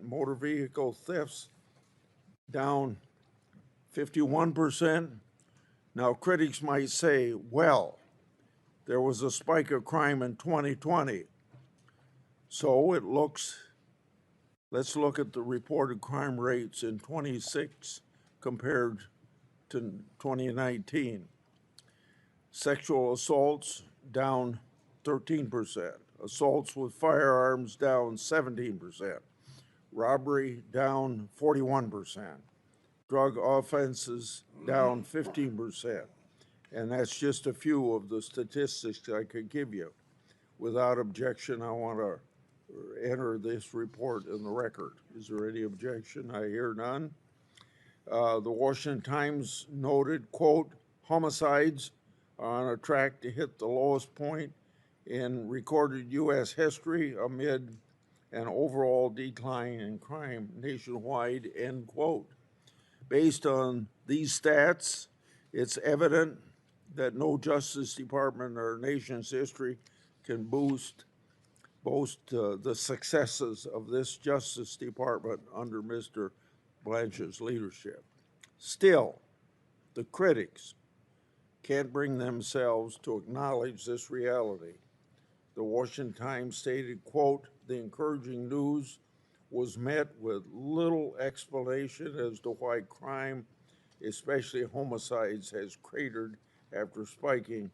motor vehicle thefts down 51%. Now, critics might say, well, there was a spike of crime in 2020. So let's look at the reported crime rates in 26 compared to 2019. Sexual assaults down 13%. Assaults with firearms down 17%. Robbery down 41%. Drug offenses down 15%. And that's just a few of the statistics I could give you. Without objection, I want to enter this report in the record. Is there any objection? I hear none. The Washington Times noted, quote, homicides are on a track to hit the lowest point in recorded U.S. history amid an overall decline in crime nationwide, end quote. Based on these stats, it's evident that no Justice Department in our nation's history can boast the successes of this Justice Department under Mr. Blanche's leadership. Still, the critics can't bring themselves to acknowledge this reality. The Washington Times stated, quote, the encouraging news was met with little explanation as to why crime, especially homicides, has cratered after spiking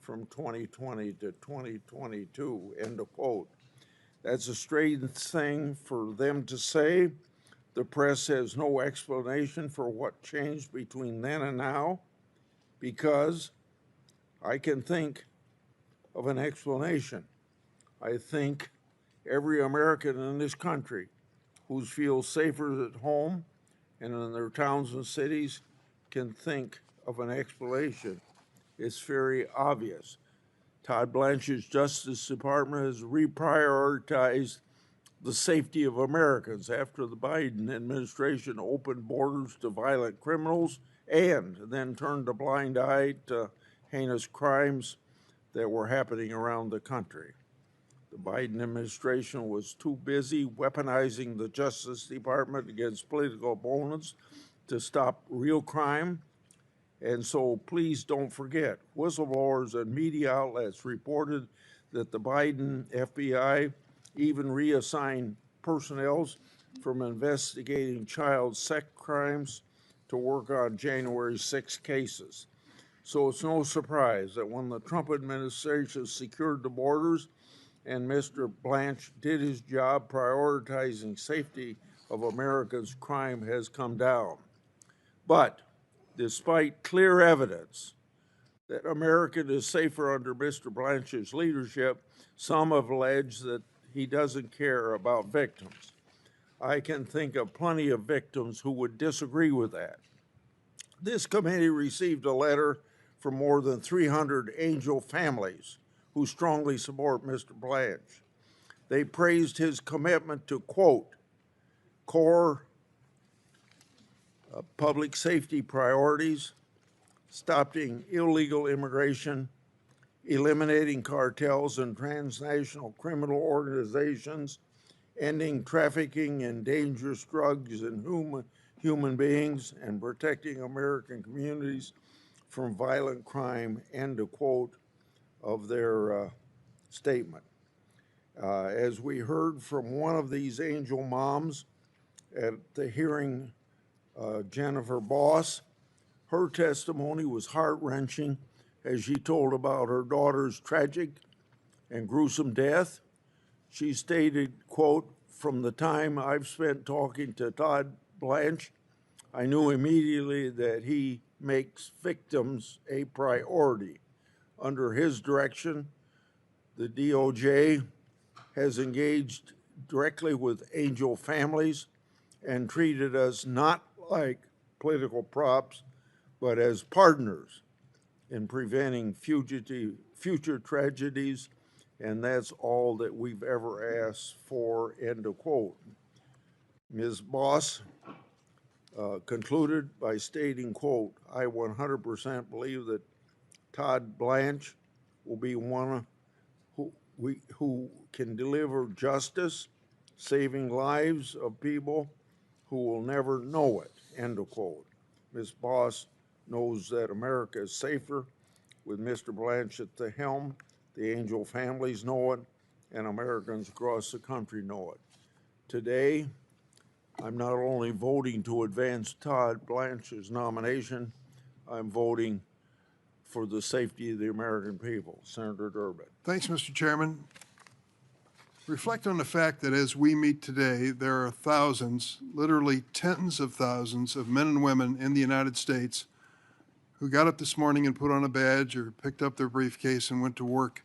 from 2020 to 2022, end of quote. That's a strange thing for them to say. The press has no explanation for what changed between then and now, because I can think of an explanation. I think every American in this country who feels safer at home and in their towns and cities can think of an explanation. It's very obvious. Todd Blanche's Justice Department has reprioritized the safety of Americans after the Biden administration opened borders to violent criminals and then turned a blind eye to heinous crimes that were happening around the country. The Biden administration was too busy weaponizing the Justice Department against political opponents to stop real crime. And so please don't forget, whistleblowers and media outlets reported that the Biden FBI even reassigned personnel from investigating child sex crimes to work on January 6 cases. So it's no surprise that when the Trump administration secured the borders and Mr. Blanche did his job prioritizing safety of Americans, crime has come down. But despite clear evidence that America is safer under Mr. Blanche's leadership, some have alleged that he doesn't care about victims. I can think of plenty of victims who would disagree with that. This committee received a letter from more than 300 angel families who strongly support Mr. Blanche. They praised his commitment to, quote, core public safety priorities, stopping illegal immigration, eliminating cartels and transnational criminal organizations, ending trafficking in dangerous drugs and human beings, and protecting American communities from violent crime, end of quote of their statement. As we heard from one of these angel moms at the hearing, Jennifer Boss, her testimony was heart-wrenching as she told about her daughter's tragic and gruesome death. She stated, quote, from the time I've spent talking to Todd Blanche, I knew immediately that he makes victims a priority. Under his direction, the DOJ has engaged directly with angel families and treated us not like political props, but as partners in preventing future tragedies, and that's all that we've ever asked for, end of quote. Ms. Boss concluded by stating, quote, I 100% believe that Todd Blanche will be one who can deliver justice saving lives of people who will never know it, end of quote. Ms. Boss knows that America is safer with Mr. Blanche at the helm. The Angel families know it, and Americans across the country know it. Today, I'm not only voting to advance Todd Blanche's nomination, I'm voting for the safety of the American people. Senator Durbin. Thanks, Mr. Chairman. Reflect on the fact that as we meet today, there are thousands, literally tens of thousands of men and women in the United States who got up this morning and put on a badge or picked up their briefcase and went to work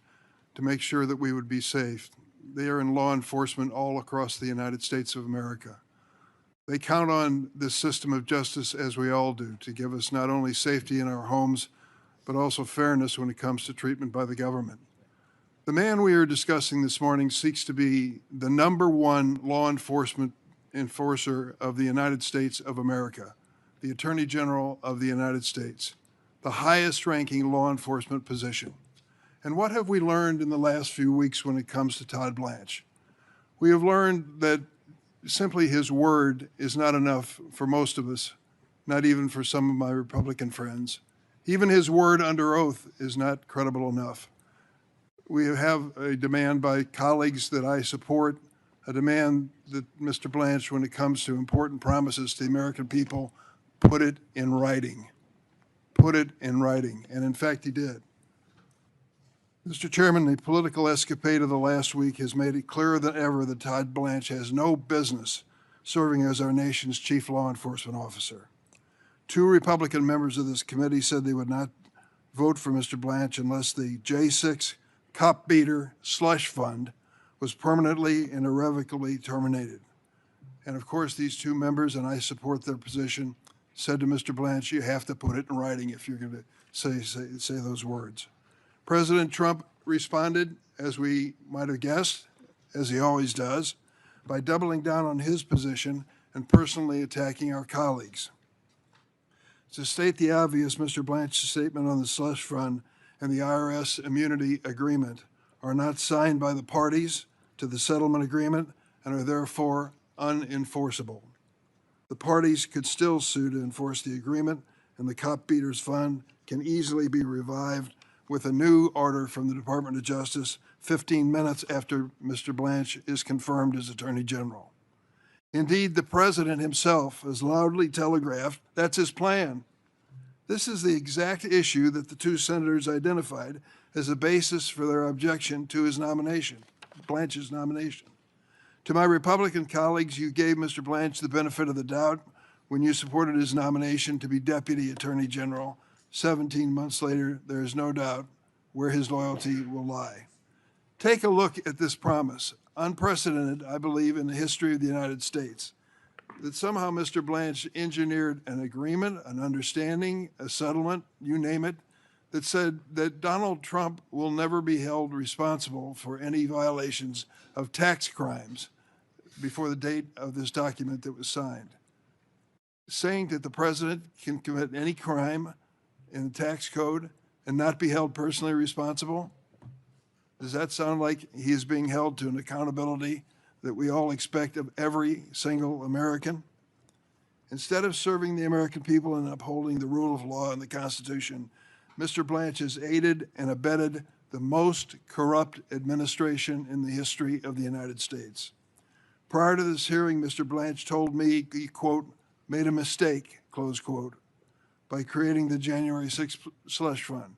to make sure that we would be safe. They are in law enforcement all across the United States of America. They count on this system of justice, as we all do, to give us not only safety in our homes, but also fairness when it comes to treatment by the government. The man we are discussing this morning seeks to be the #1 law enforcement enforcer of the United States of America, the Attorney General of the United States, the highest ranking law enforcement position. And what have we learned in the last few weeks when it comes to Todd Blanche? We have learned that simply his word is not enough for most of us, not even for some of my Republican friends. Even his word under oath is not credible enough. We have a demand by colleagues that I support, a demand that Mr. Blanche, when it comes to important promises to the American people, put it in writing. Put it in writing. And in fact, he did. Mr. Chairman, the political escapade of the last week has made it clearer than ever that Todd Blanche has no business serving as our nation's chief law enforcement officer. 2 Republican members of this committee said they would not vote for Mr. Blanche unless the J6 cop beater slush fund was permanently and irrevocably terminated. And of course, these 2 members, and I support their position, said to Mr. Blanche, you have to put it in writing if you're going to say those words. President Trump responded, as we might have guessed, as he always does, by doubling down on his position and personally attacking our colleagues. To state the obvious, Mr. Blanche's statement on the slush fund and the IRS immunity agreement are not signed by the parties to the settlement agreement and are therefore unenforceable. The parties could still sue to enforce the agreement, and the cop beaters fund can easily be revived with a new order from the Department of Justice 15 minutes after Mr. Blanche is confirmed as Attorney General. Indeed, the President himself has loudly telegraphed that's his plan. This is the exact issue that the 2 senators identified as a basis for their objection to his nomination, Blanche's nomination. To my Republican colleagues, you gave Mr. Blanche the benefit of the doubt when you supported his nomination to be Deputy Attorney General. 17 months later, there is no doubt where his loyalty will lie. Take a look at this promise, unprecedented, I believe, in the history of the United States, that somehow Mr. Blanche engineered an agreement, an understanding, a settlement, you name it, that said that Donald Trump will never be held responsible for any violations of tax crimes before the date of this document that was signed. Saying that the president can commit any crime in the tax code and not be held personally responsible? Does that sound like he is being held to an accountability that we all expect of every single American? Instead of serving the American people and upholding the rule of law and the Constitution, Mr. Blanche has aided and abetted the most corrupt administration in the history of the United States. Prior to this hearing, Mr. Blanche told me he, quote, made a mistake, close quote, by creating the January 6th slush fund.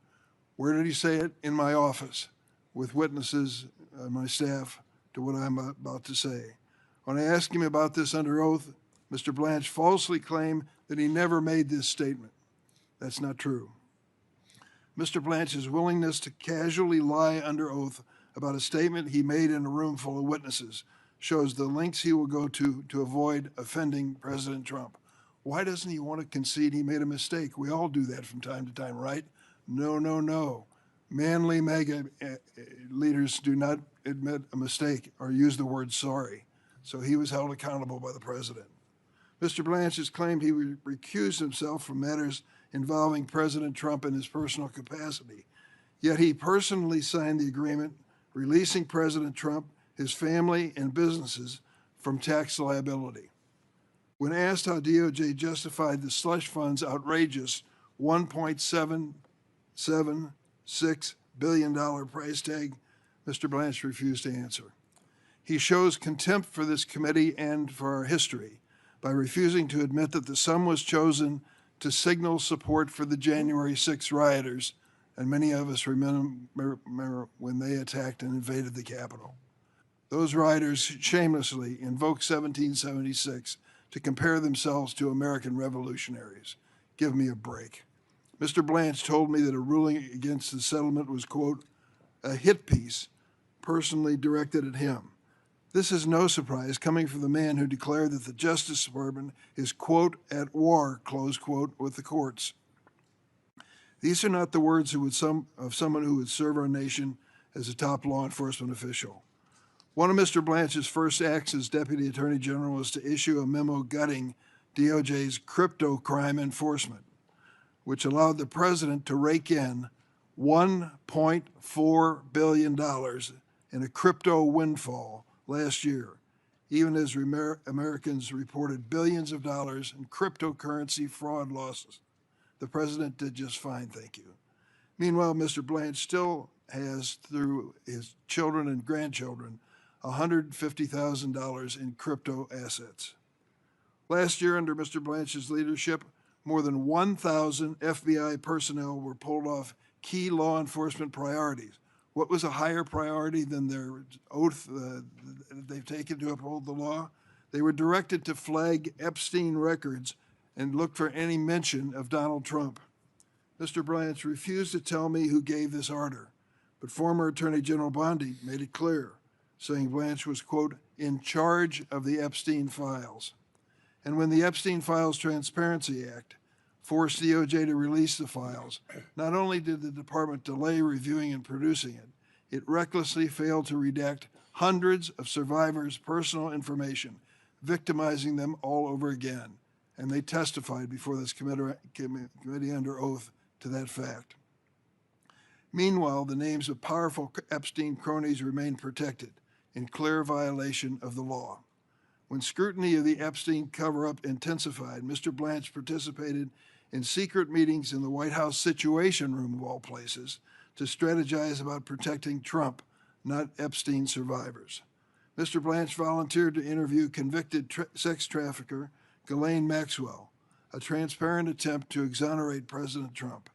Where did he say it? In my office, with witnesses, my staff, to what I'm about to say. When I asked him about this under oath, Mr. Blanche falsely claimed that he never made this statement. That's not true. Mr. Blanche's willingness to casually lie under oath about a statement he made in a room full of witnesses shows the lengths he will go to avoid offending President Trump. Why doesn't he want to concede he made a mistake? We all do that from time to time, right? No, no, no. Manly MAGA leaders do not admit a mistake or use the word sorry. So he was held accountable by the president. Mr. Blanche has claimed he recused himself from matters involving President Trump in his personal capacity. Yet he personally signed the agreement releasing President Trump, his family, and businesses from tax liability. When asked how DOJ justified the slush fund's outrageous $1.776 billion price tag, Mr. Blanche refused to answer. He shows contempt for this committee and for our history by refusing to admit that the sum was chosen to signal support for the January 6 rioters, and many of us remember when they attacked and invaded the Capitol. Those rioters shamelessly invoked 1776 to compare themselves to American revolutionaries. Give me a break. Mr. Blanche told me that a ruling against the settlement was, quote, a hit piece personally directed at him. This is no surprise coming from the man who declared that the Justice Department is, quote, at war, close quote, with the courts. These are not the words of someone who would serve our nation as a top law enforcement official. One of Mr. Blanche's first acts as Deputy Attorney General was to issue a memo gutting DOJ's crypto crime enforcement, which allowed the president to rake in $1.4 billion in a crypto windfall last year, even as Americans reported billions of dollars in cryptocurrency fraud losses. The president did just fine, thank you. Meanwhile, Mr. Blanche still has, through his children and grandchildren, $150,000 in crypto assets. Last year, under Mr. Blanche's leadership, more than 1,000 FBI personnel were pulled off key law enforcement priorities. What was a higher priority than their oath they've taken to uphold the law? They were directed to flag Epstein records and look for any mention of Donald Trump. Mr. Blanche refused to tell me who gave this order, but former Attorney General Bondi made it clear, saying Blanche was, quote, in charge of the Epstein files. And when the Epstein Files Transparency Act forced DOJ to release the files, not only did the department delay reviewing and producing it, it recklessly failed to redact hundreds of survivors' personal information, victimizing them all over again. And they testified before this committee under oath to that fact. Meanwhile, the names of powerful Epstein cronies remain protected, in clear violation of the law. When scrutiny of the Epstein cover-up intensified, Mr. Blanche participated in secret meetings in the White House Situation Room, of all places, to strategize about protecting Trump, not Epstein survivors. Mr. Blanche volunteered to interview convicted sex trafficker Ghislaine Maxwell, a transparent attempt to exonerate President Trump.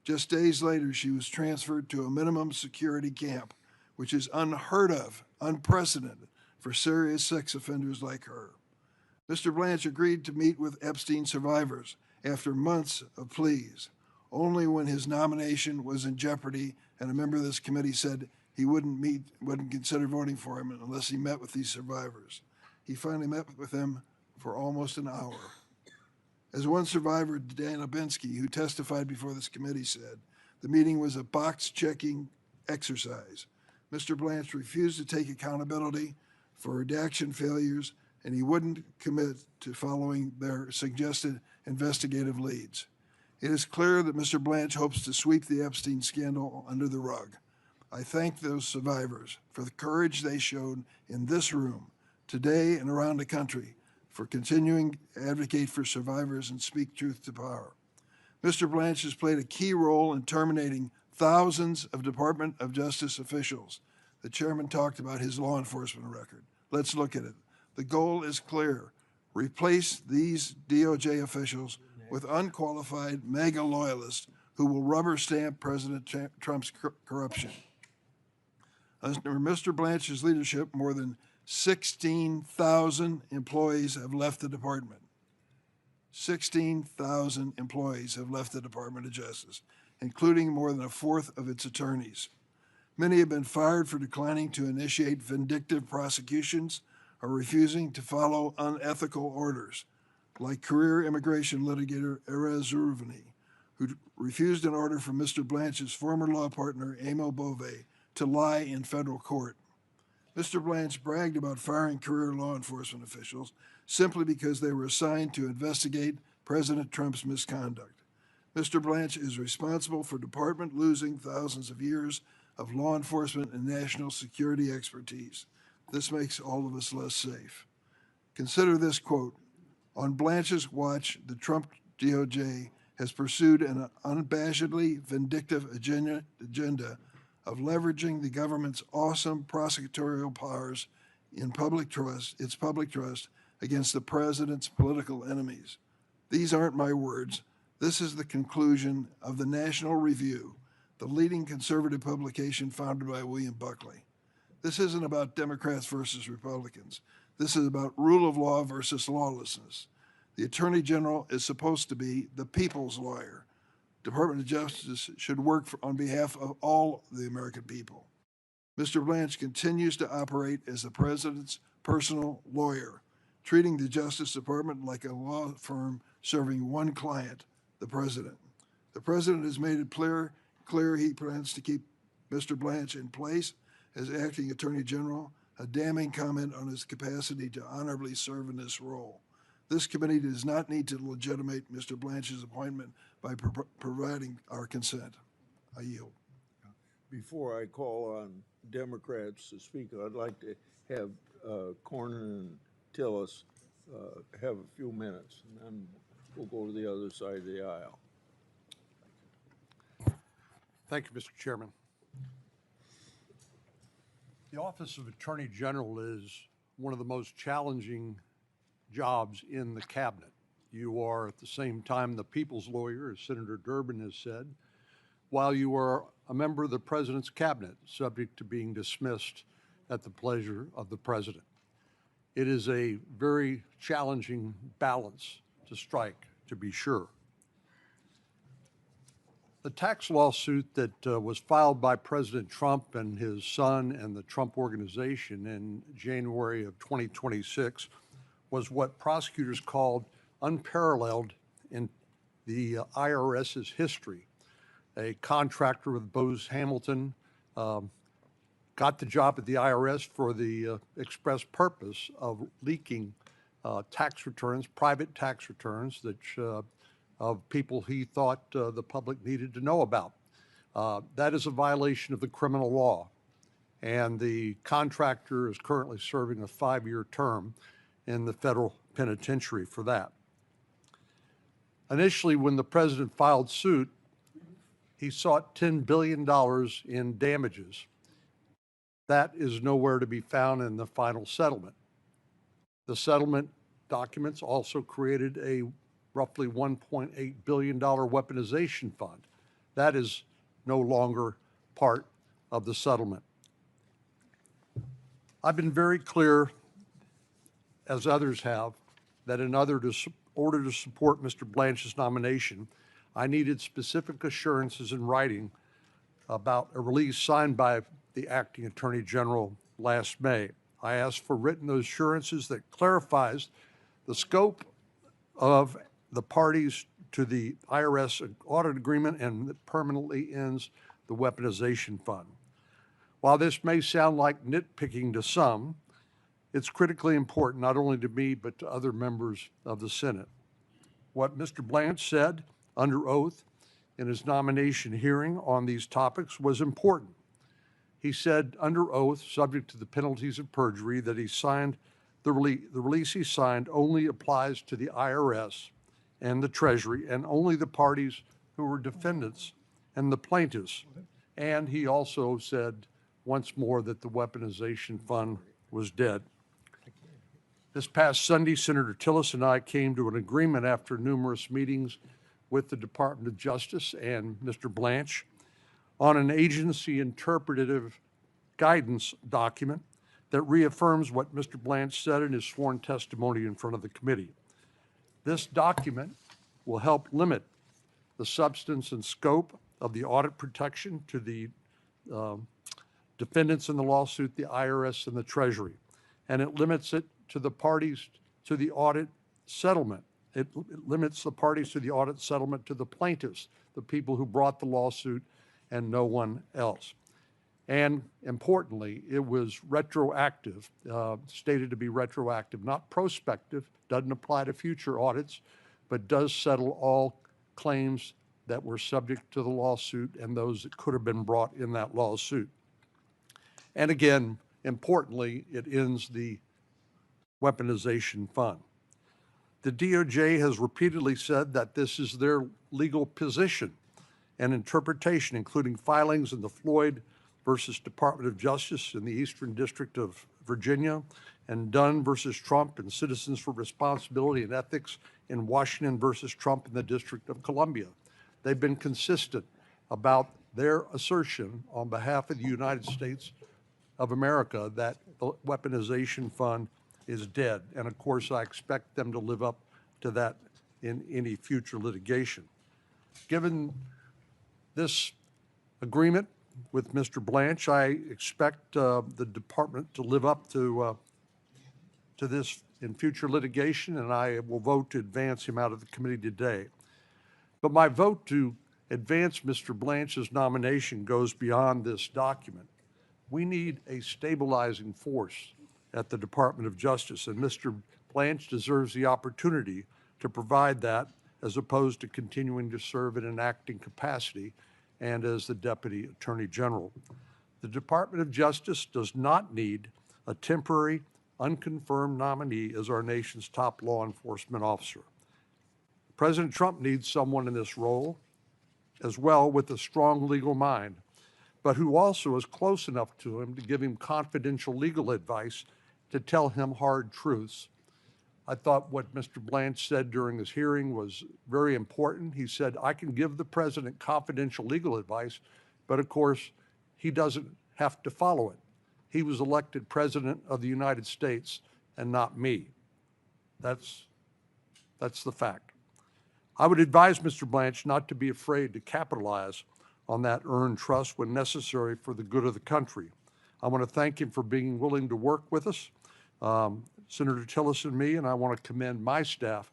Just days later, she was transferred to a minimum security camp, which is unheard of, unprecedented for serious sex offenders like her. Mr. Blanche agreed to meet with Epstein survivors after months of pleas, only when his nomination was in jeopardy and a member of this committee said he wouldn't consider voting for him unless he met with these survivors. He finally met with them for almost an hour. As one survivor, Dana Binsky, who testified before this committee, said, the meeting was a box-checking exercise. Mr. Blanche refused to take accountability for redaction failures, and he wouldn't commit to following their suggested investigative leads. It is clear that Mr. Blanche hopes to sweep the Epstein scandal under the rug. I thank those survivors for the courage they showed in this room today and around the country for continuing to advocate for survivors and speak truth to power. Mr. Blanche has played a key role in terminating thousands of Department of Justice officials. The chairman talked about his law enforcement record. Let's look at it. The goal is clear. Replace these DOJ officials with unqualified MAGA loyalists who will rubber stamp President Trump's corruption. Under Mr. Blanche's leadership, more than 16,000 employees have left the department. 16,000 employees have left the Department of Justice, including more than a fourth of its attorneys. Many have been fired for declining to initiate vindictive prosecutions or refusing to follow unethical orders, like career immigration litigator Erez Ruvani, who refused an order from Mr. Blanche's former law partner, Emil Bove, to lie in federal court. Mr. Blanche bragged about firing career law enforcement officials simply because they were assigned to investigate President Trump's misconduct. Mr. Blanche is responsible for the department losing thousands of years of law enforcement and national security expertise. This makes all of us less safe. Consider this quote: "On Blanche's watch, the Trump DOJ has pursued an unabashedly vindictive agenda of leveraging the government's awesome prosecutorial powers in its public trust against the president's political enemies." These aren't my words. This is the conclusion of the National Review, the leading conservative publication founded by William Buckley. This isn't about Democrats versus Republicans. This is about rule of law versus lawlessness. The Attorney General is supposed to be the people's lawyer. Department of Justice should work on behalf of all the American people. Mr. Blanche continues to operate as the president's personal lawyer, treating the Justice Department like a law firm serving one client, the president. The president has made it clear he plans to keep Mr. Blanche in place as acting Attorney General, a damning comment on his capacity to honorably serve in this role. This committee does not need to legitimate Mr. Blanche's appointment by providing our consent. I yield. Before I call on Democrats to speak, I'd like to have Cornyn and Tillis have a few minutes, and then we'll go to the other side of the aisle. Thank you, Mr. Chairman. The Office of Attorney General is one of the most challenging jobs in the cabinet. You are at the same time the people's lawyer, as Senator Durbin has said, while you are a member of the president's cabinet, subject to being dismissed at the pleasure of the president. It is a very challenging balance to strike, to be sure. The tax lawsuit that was filed by President Trump and his son and the Trump Organization in January of 2026 was what prosecutors called unparalleled in the IRS's history. A contractor with Bose Hamilton got the job at the IRS for the express purpose of leaking tax returns, private tax returns that of people he thought the public needed to know about. That is a violation of the criminal law, and the contractor is currently serving a 5-year term in the federal penitentiary for that. Initially, when the president filed suit, he sought $10 billion in damages. That is nowhere to be found in the final settlement. The settlement documents also created a roughly $1.8 billion weaponization fund. That is no longer part of the settlement. I've been very clear, as others have, that in order to support Mr. Blanche's nomination, I needed specific assurances in writing about a release signed by the acting Attorney General last May. I asked for written assurances that clarifies the scope of the parties to the IRS audit agreement and that permanently ends the weaponization fund. While this may sound like nitpicking to some, it's critically important not only to me but to other members of the Senate. What Mr. Blanche said under oath in his nomination hearing on these topics was important. He said under oath, subject to the penalties of perjury, that he signed the release he signed only applies to the IRS and the Treasury and only the parties who were defendants and the plaintiffs. And he also said once more that the weaponization fund was dead. This past Sunday, Senator Tillis and I came to an agreement after numerous meetings with the Department of Justice and Mr. Blanche on an agency interpretative guidance document that reaffirms what Mr. Blanche said in his sworn testimony in front of the committee. This document will help limit the substance and scope of the audit protection to the defendants in the lawsuit, the IRS and the Treasury, and it limits it to the parties to the audit settlement. It limits the parties to the audit settlement to the plaintiffs, the people who brought the lawsuit, and no one else. And importantly, it was retroactive, stated to be retroactive, not prospective, doesn't apply to future audits, but does settle all claims that were subject to the lawsuit and those that could have been brought in that lawsuit. And again, importantly, it ends the weaponization fund. The DOJ has repeatedly said that this is their legal position and interpretation, including filings in the Floyd versus Department of Justice in the Eastern District of Virginia, and Dunn versus Trump and Citizens for Responsibility and Ethics in Washington versus Trump in the District of Columbia. They've been consistent about their assertion on behalf of the United States of America that the weaponization fund is dead. And of course, I expect them to live up to that in any future litigation. Given this agreement with Mr. Blanche, I expect the department to live up to this in future litigation, and I will vote to advance him out of the committee today. But my vote to advance Mr. Blanche's nomination goes beyond this document. We need a stabilizing force at the Department of Justice, and Mr. Blanche deserves the opportunity to provide that, as opposed to continuing to serve in an acting capacity and as the Deputy Attorney General. The Department of Justice does not need a temporary, unconfirmed nominee as our nation's top law enforcement officer. President Trump needs someone in this role as well, with a strong legal mind, but who also is close enough to him to give him confidential legal advice, to tell him hard truths. I thought what Mr. Blanche said during his hearing was very important. He said, I can give the president confidential legal advice, but of course, he doesn't have to follow it. He was elected president of the United States and not me. That's the fact. I would advise Mr. Blanche not to be afraid to capitalize on that earned trust when necessary for the good of the country. I want to thank him for being willing to work with us, Senator Tillis and me, and I want to commend my staff,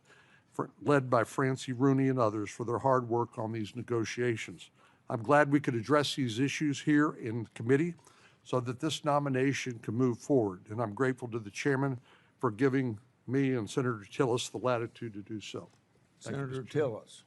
led by Francie Rooney and others, for their hard work on these negotiations. I'm glad we could address these issues here in committee so that this nomination can move forward, and I'm grateful to the chairman for giving me and Senator Tillis the latitude to do so. Senator Tillis.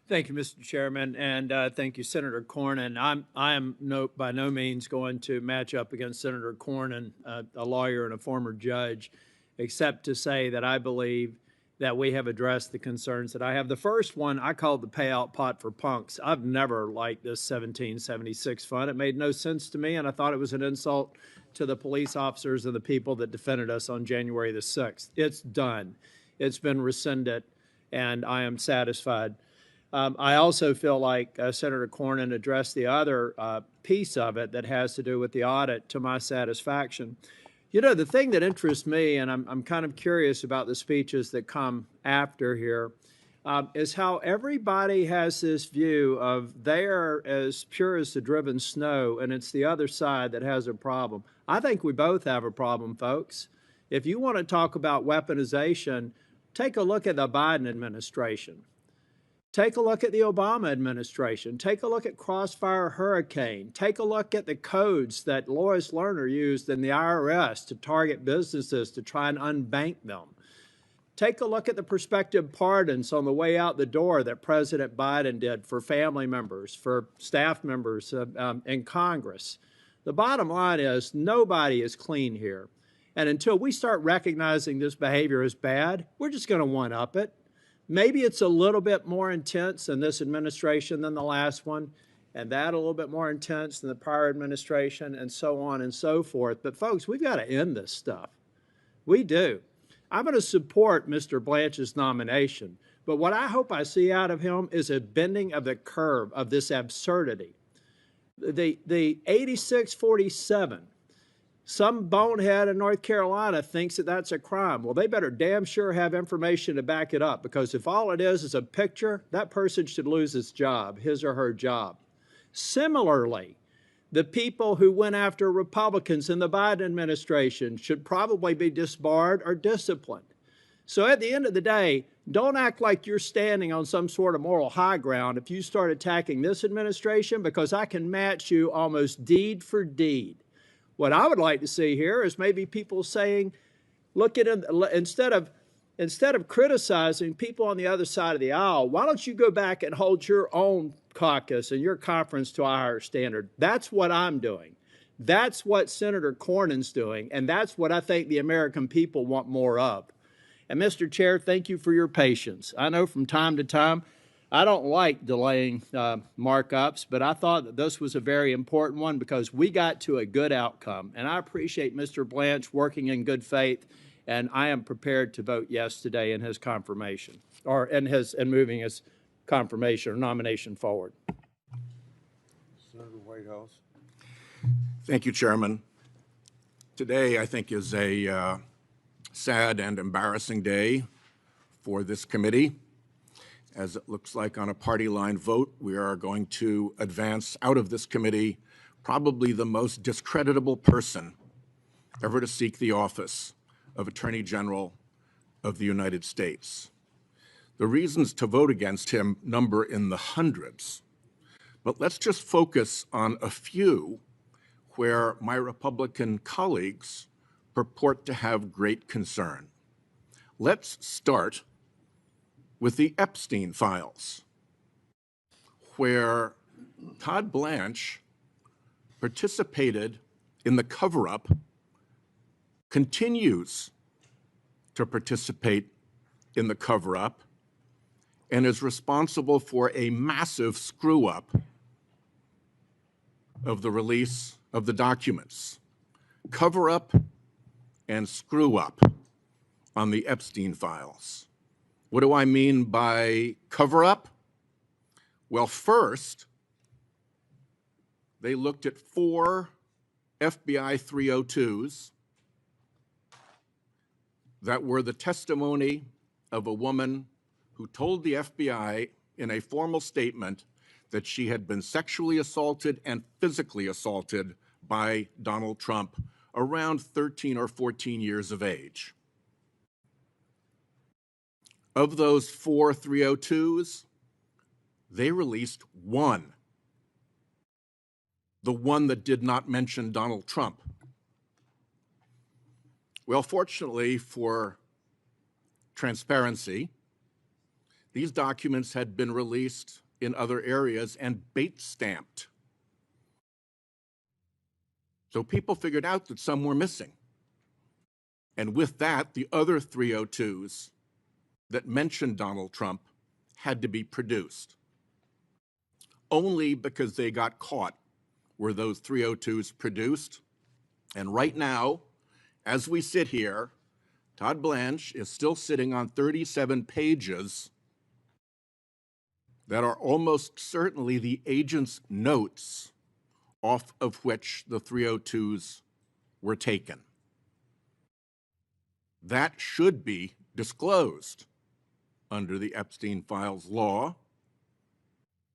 Thank you, Mr. Chairman, and thank you, Senator Cornyn. I am by no means going to match up against Senator Cornyn, a lawyer and a former judge, except to say that I believe that we have addressed the concerns that I have. The first one I called the payout pot for punks. I've never liked this 1776 fund. It made no sense to me, and I thought it was an insult to the police officers and the people that defended us on January the 6th. It's done. It's been rescinded, and I am satisfied. I also feel like Senator Cornyn addressed the other piece of it that has to do with the audit to my satisfaction. You know, the thing that interests me, and I'm kind of curious about the speeches that come after here, is how everybody has this view of they are as pure as the driven snow, and it's the other side that has a problem. I think we both have a problem, folks. If you want to talk about weaponization, take a look at the Biden administration. Take a look at the Obama administration. Take a look at Crossfire Hurricane. Take a look at the codes that Lois Lerner used in the IRS to target businesses to try and unbank them. Take a look at the prospective pardons on the way out the door that President Biden did for family members, for staff members in Congress. The bottom line is nobody is clean here. And until we start recognizing this behavior as bad, we're just going to one-up it. Maybe it's a little bit more intense in this administration than the last one, and that a little bit more intense than the prior administration, and so on and so forth. But folks, we've got to end this stuff. We do. I'm going to support Mr. Blanche's nomination, but what I hope I see out of him is a bending of the curve of this absurdity. The 86-47, some bonehead in North Carolina thinks that that's a crime. Well, they better damn sure have information to back it up, because if all it is a picture, that person should lose his job, his or her job. Similarly, the people who went after Republicans in the Biden administration should probably be disbarred or disciplined. So at the end of the day, don't act like you're standing on some sort of moral high ground if you start attacking this administration, because I can match you almost deed for deed. What I would like to see here is maybe people saying, look at it, instead of criticizing people on the other side of the aisle, why don't you go back and hold your own caucus and your conference to a higher standard? That's what I'm doing. That's what Senator Cornyn's doing, and that's what I think the American people want more of. And Mr. Chair, thank you for your patience. I know from time to time I don't like delaying markups, but I thought that this was a very important one because we got to a good outcome. And I appreciate Mr. Blanche working in good faith, and I am prepared to vote yes today in his confirmation, or in moving his confirmation or nomination forward. Senator Whitehouse. Thank you, Chairman. Today, I think, is a sad and embarrassing day for this committee. As it looks like on a party line vote, we are going to advance out of this committee probably the most discreditable person ever to seek the office of Attorney General of the United States. The reasons to vote against him number in the hundreds, but let's just focus on a few where my Republican colleagues purport to have great concern. Let's start with the Epstein files, where Todd Blanche participated in the cover-up, continues to participate in the cover-up, and is responsible for a massive screw-up of the release of the documents. Cover-up and screw-up on the Epstein files. What do I mean by cover-up? Well, first, they looked at 4 FBI 302s that were the testimony of a woman who told the FBI in a formal statement that she had been sexually assaulted and physically assaulted by Donald Trump around 13 or 14 years of age. Of those 4 302s, they released 1, the one that did not mention Donald Trump. Well, fortunately for transparency, these documents had been released in other areas and bait stamped. So people figured out that some were missing. And with that, the other 302s that mentioned Donald Trump had to be produced. Only because they got caught were those 302s produced. And right now, as we sit here, Todd Blanche is still sitting on 37 pages that are almost certainly the agent's notes off of which the 302s were taken. That should be disclosed under the Epstein files law,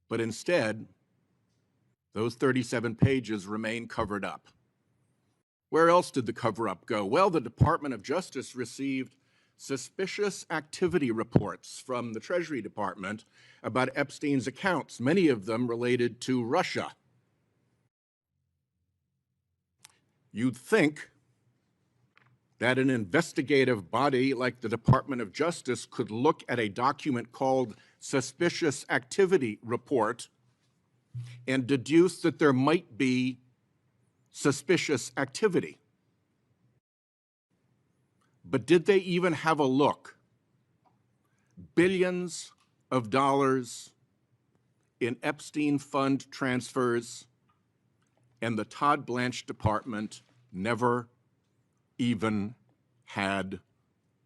but instead, those 37 pages remain covered up. Where else did the cover-up go? Well, the Department of Justice received suspicious activity reports from the Treasury Department about Epstein's accounts, many of them related to Russia. You'd think that an investigative body like the Department of Justice could look at a document called Suspicious Activity Report and deduce that there might be suspicious activity. But did they even have a look? Billions of dollars in Epstein fund transfers, and the Todd Blanche Department never even had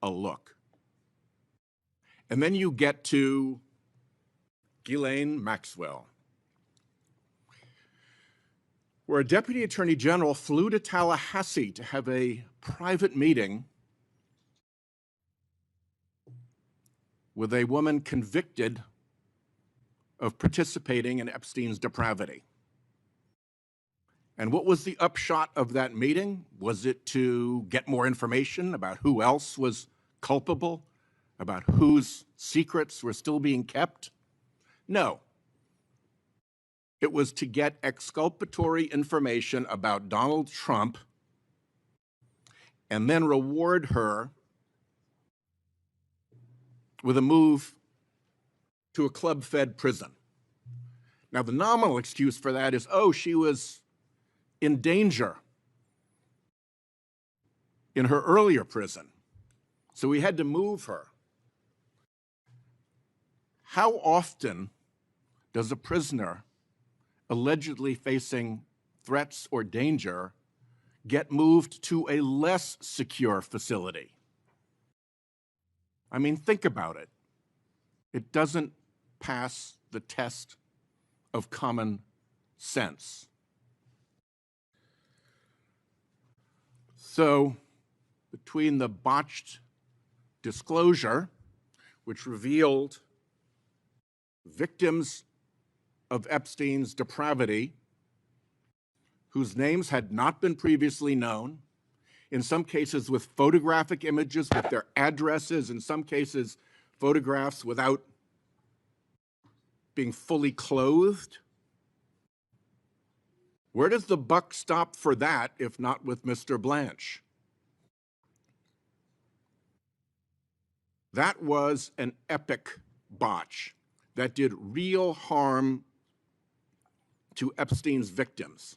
a look. And then you get to Ghislaine Maxwell, where a deputy attorney general flew to Tallahassee to have a private meeting with a woman convicted of participating in Epstein's depravity. And what was the upshot of that meeting? Was it to get more information about who else was culpable, about whose secrets were still being kept? No. It was to get exculpatory information about Donald Trump and then reward her with a move to a club-fed prison. Now, the nominal excuse for that is, oh, she was in danger in her earlier prison, so we had to move her. How often does a prisoner allegedly facing threats or danger get moved to a less secure facility? I mean, think about it. It doesn't pass the test of common sense. So, between the botched disclosure, which revealed victims of Epstein's depravity, whose names had not been previously known, in some cases with photographic images with their addresses, in some cases photographs without being fully clothed. Where does the buck stop for that, if not with Mr. Blanche? That was an epic botch that did real harm to Epstein's victims.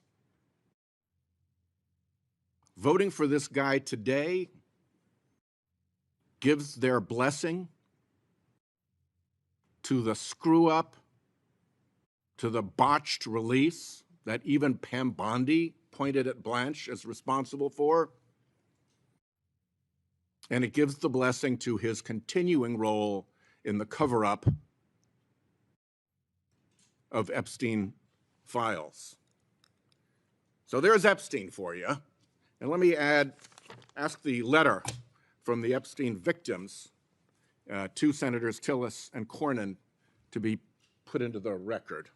Voting for this guy today gives their blessing to the screw-up, to the botched release that even Pam Bondi pointed at Blanche as responsible for. And it gives the blessing to his continuing role in the cover-up of Epstein files. So there's Epstein for you. And let me ask the letter from the Epstein victims to Senators Tillis and Cornyn to be put into the record.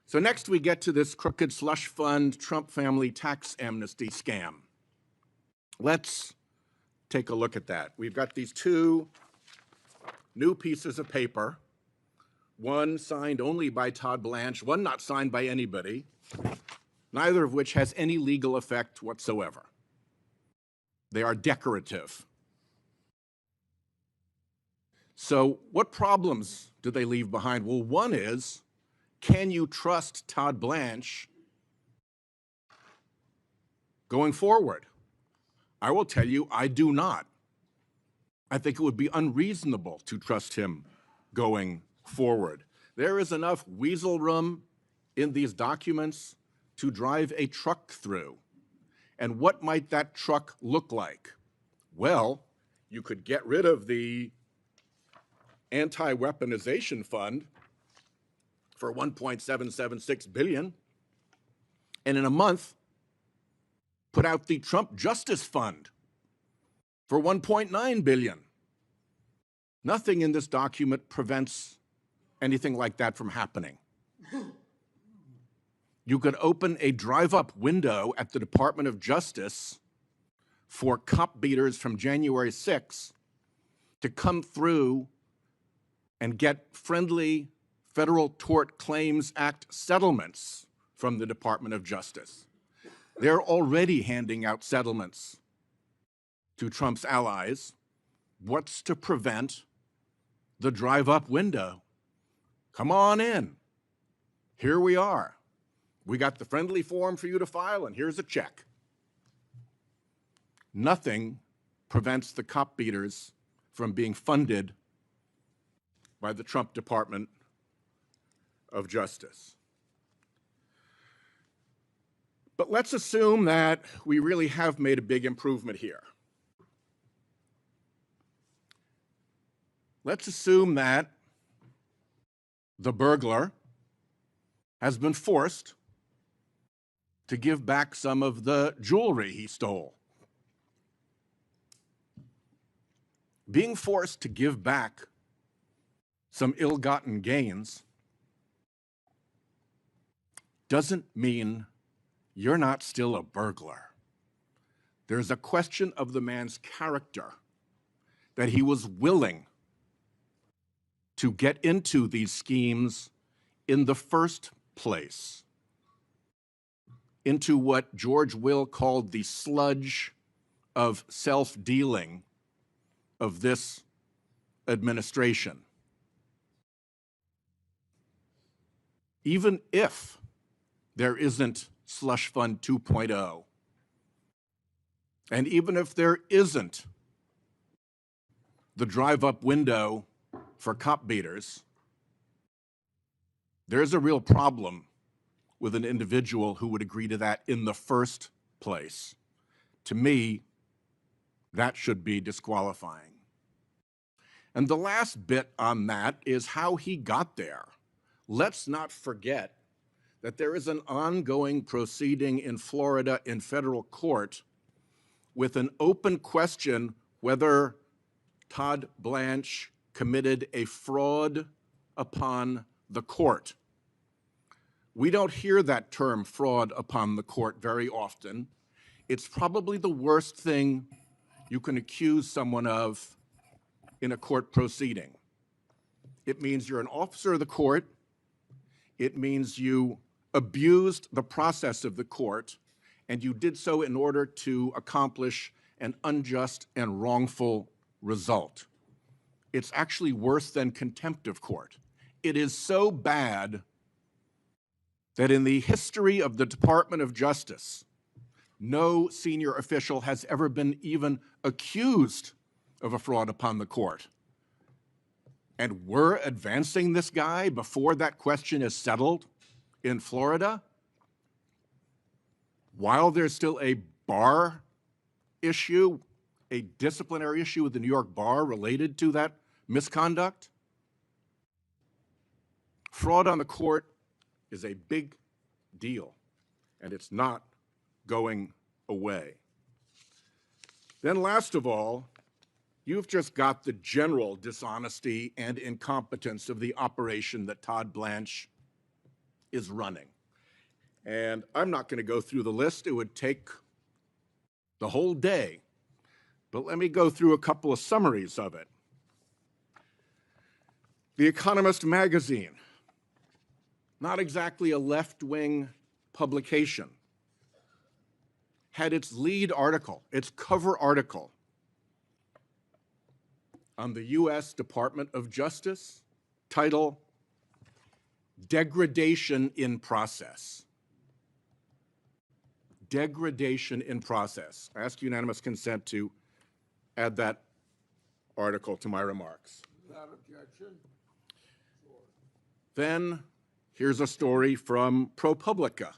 So next we get to this crooked slush fund Trump family tax amnesty scam. Let's take a look at that. We've got these two new pieces of paper, one signed only by Todd Blanche, one not signed by anybody, neither of which has any legal effect whatsoever. They are decorative. So what problems do they leave behind? Well, one is, can you trust Todd Blanche going forward? I will tell you, I do not. I think it would be unreasonable to trust him going forward. There is enough weasel room in these documents to drive a truck through. And what might that truck look like? Well, you could get rid of the anti-weaponization fund for $1.776 billion, and in a month, put out the Trump Justice Fund for $1.9 billion. Nothing in this document prevents anything like that from happening. You could open a drive-up window at the Department of Justice for cop beaters from January 6th to come through and get friendly Federal Tort Claims Act settlements from the Department of Justice. They're already handing out settlements to Trump's allies. What's to prevent the drive-up window? Come on in. Here we are. We got the friendly form for you to file, and here's a check. Nothing prevents the cop beaters from being funded by the Trump Department of Justice. But let's assume that we really have made a big improvement here. Let's assume that the burglar has been forced to give back some of the jewelry he stole. Being forced to give back some ill-gotten gains doesn't mean you're not still a burglar. There's a question of the man's character, that he was willing to get into these schemes in the first place, into what George Will called the sludge of self-dealing of this administration. Even if there isn't Slush Fund 2.0. And even if there isn't the drive-up window for cop beaters, there's a real problem with an individual who would agree to that in the first place. To me, that should be disqualifying. And the last bit on that is how he got there. Let's not forget that there is an ongoing proceeding in Florida in federal court with an open question whether Todd Blanche committed a fraud upon the court. We don't hear that term, fraud upon the court, very often. It's probably the worst thing you can accuse someone of in a court proceeding. It means you're an officer of the court. It means you abused the process of the court, and you did so in order to accomplish an unjust and wrongful result. It's actually worse than contempt of court. It is so bad that in the history of the Department of Justice, no senior official has ever been even accused of a fraud upon the court. And we're advancing this guy before that question is settled in Florida, while there's still a bar issue, a disciplinary issue with the New York bar related to that misconduct. Fraud on the court is a big deal, and it's not going away. Then last of all, you've just got the general dishonesty and incompetence of the operation that Todd Blanche is running. And I'm not going to go through the list. It would take the whole day. But let me go through a couple of summaries of it. The Economist magazine, not exactly a left-wing publication, had its lead article, its cover article, on the U.S. Department of Justice, title, Degradation in Process. Degradation in process. I ask unanimous consent to add that article to my remarks. Without objection. Then here's a story from ProPublica.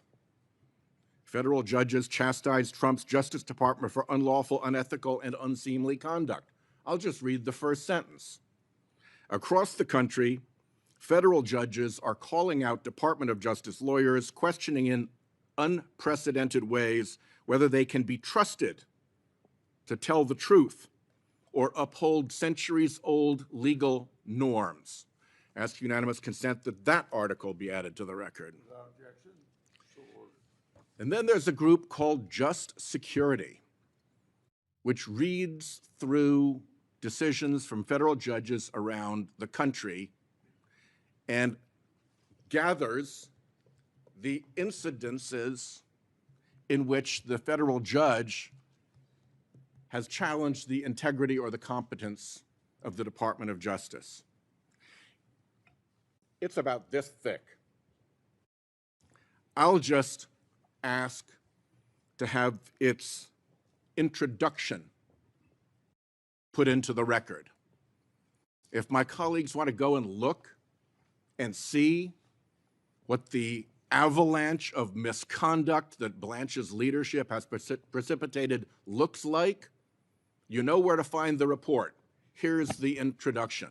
Federal judges chastise Trump's Justice Department for unlawful, unethical, and unseemly conduct. I'll just read the first sentence. Across the country, federal judges are calling out Department of Justice lawyers, questioning in unprecedented ways whether they can be trusted to tell the truth or uphold centuries-old legal norms. Ask unanimous consent that that article be added to the record. Without objection. So ordered. And then there's a group called Just Security, which reads through decisions from federal judges around the country and gathers the incidences in which the federal judge has challenged the integrity or the competence of the Department of Justice. It's about this thick. I'll just ask to have its introduction put into the record. If my colleagues want to go and look and see what the avalanche of misconduct that Blanche's leadership has precipitated looks like, you know where to find the report. Here's the introduction.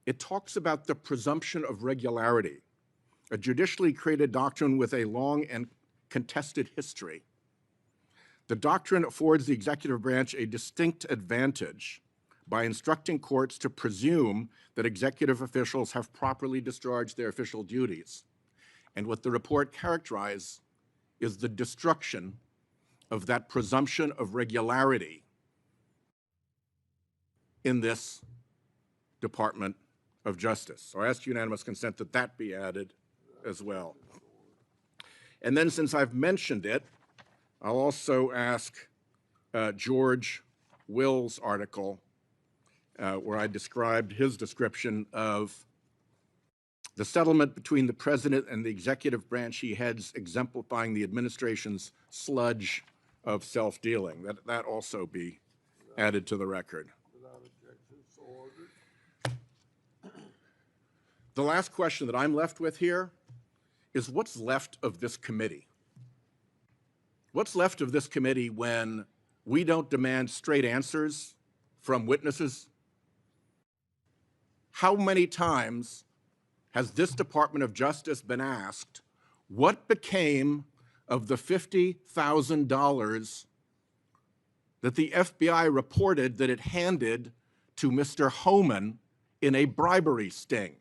It talks about the presumption of regularity, a judicially created doctrine with a long and contested history. The doctrine affords the executive branch a distinct advantage by instructing courts to presume that executive officials have properly discharged their official duties. And what the report characterizes is the destruction of that presumption of regularity in this Department of Justice. So I ask unanimous consent that that be added as well. And then, since I've mentioned it, I'll also ask George Will's article where I described his description of The settlement between the president and the executive branch he heads, exemplifying the administration's sludge of self-dealing. That also be added to the record. The last question that I'm left with here is what's left of this committee? What's left of this committee when we don't demand straight answers from witnesses? How many times has this Department of Justice been asked what became of the $50,000 that the FBI reported that it handed to Mr. Homan in a bribery sting?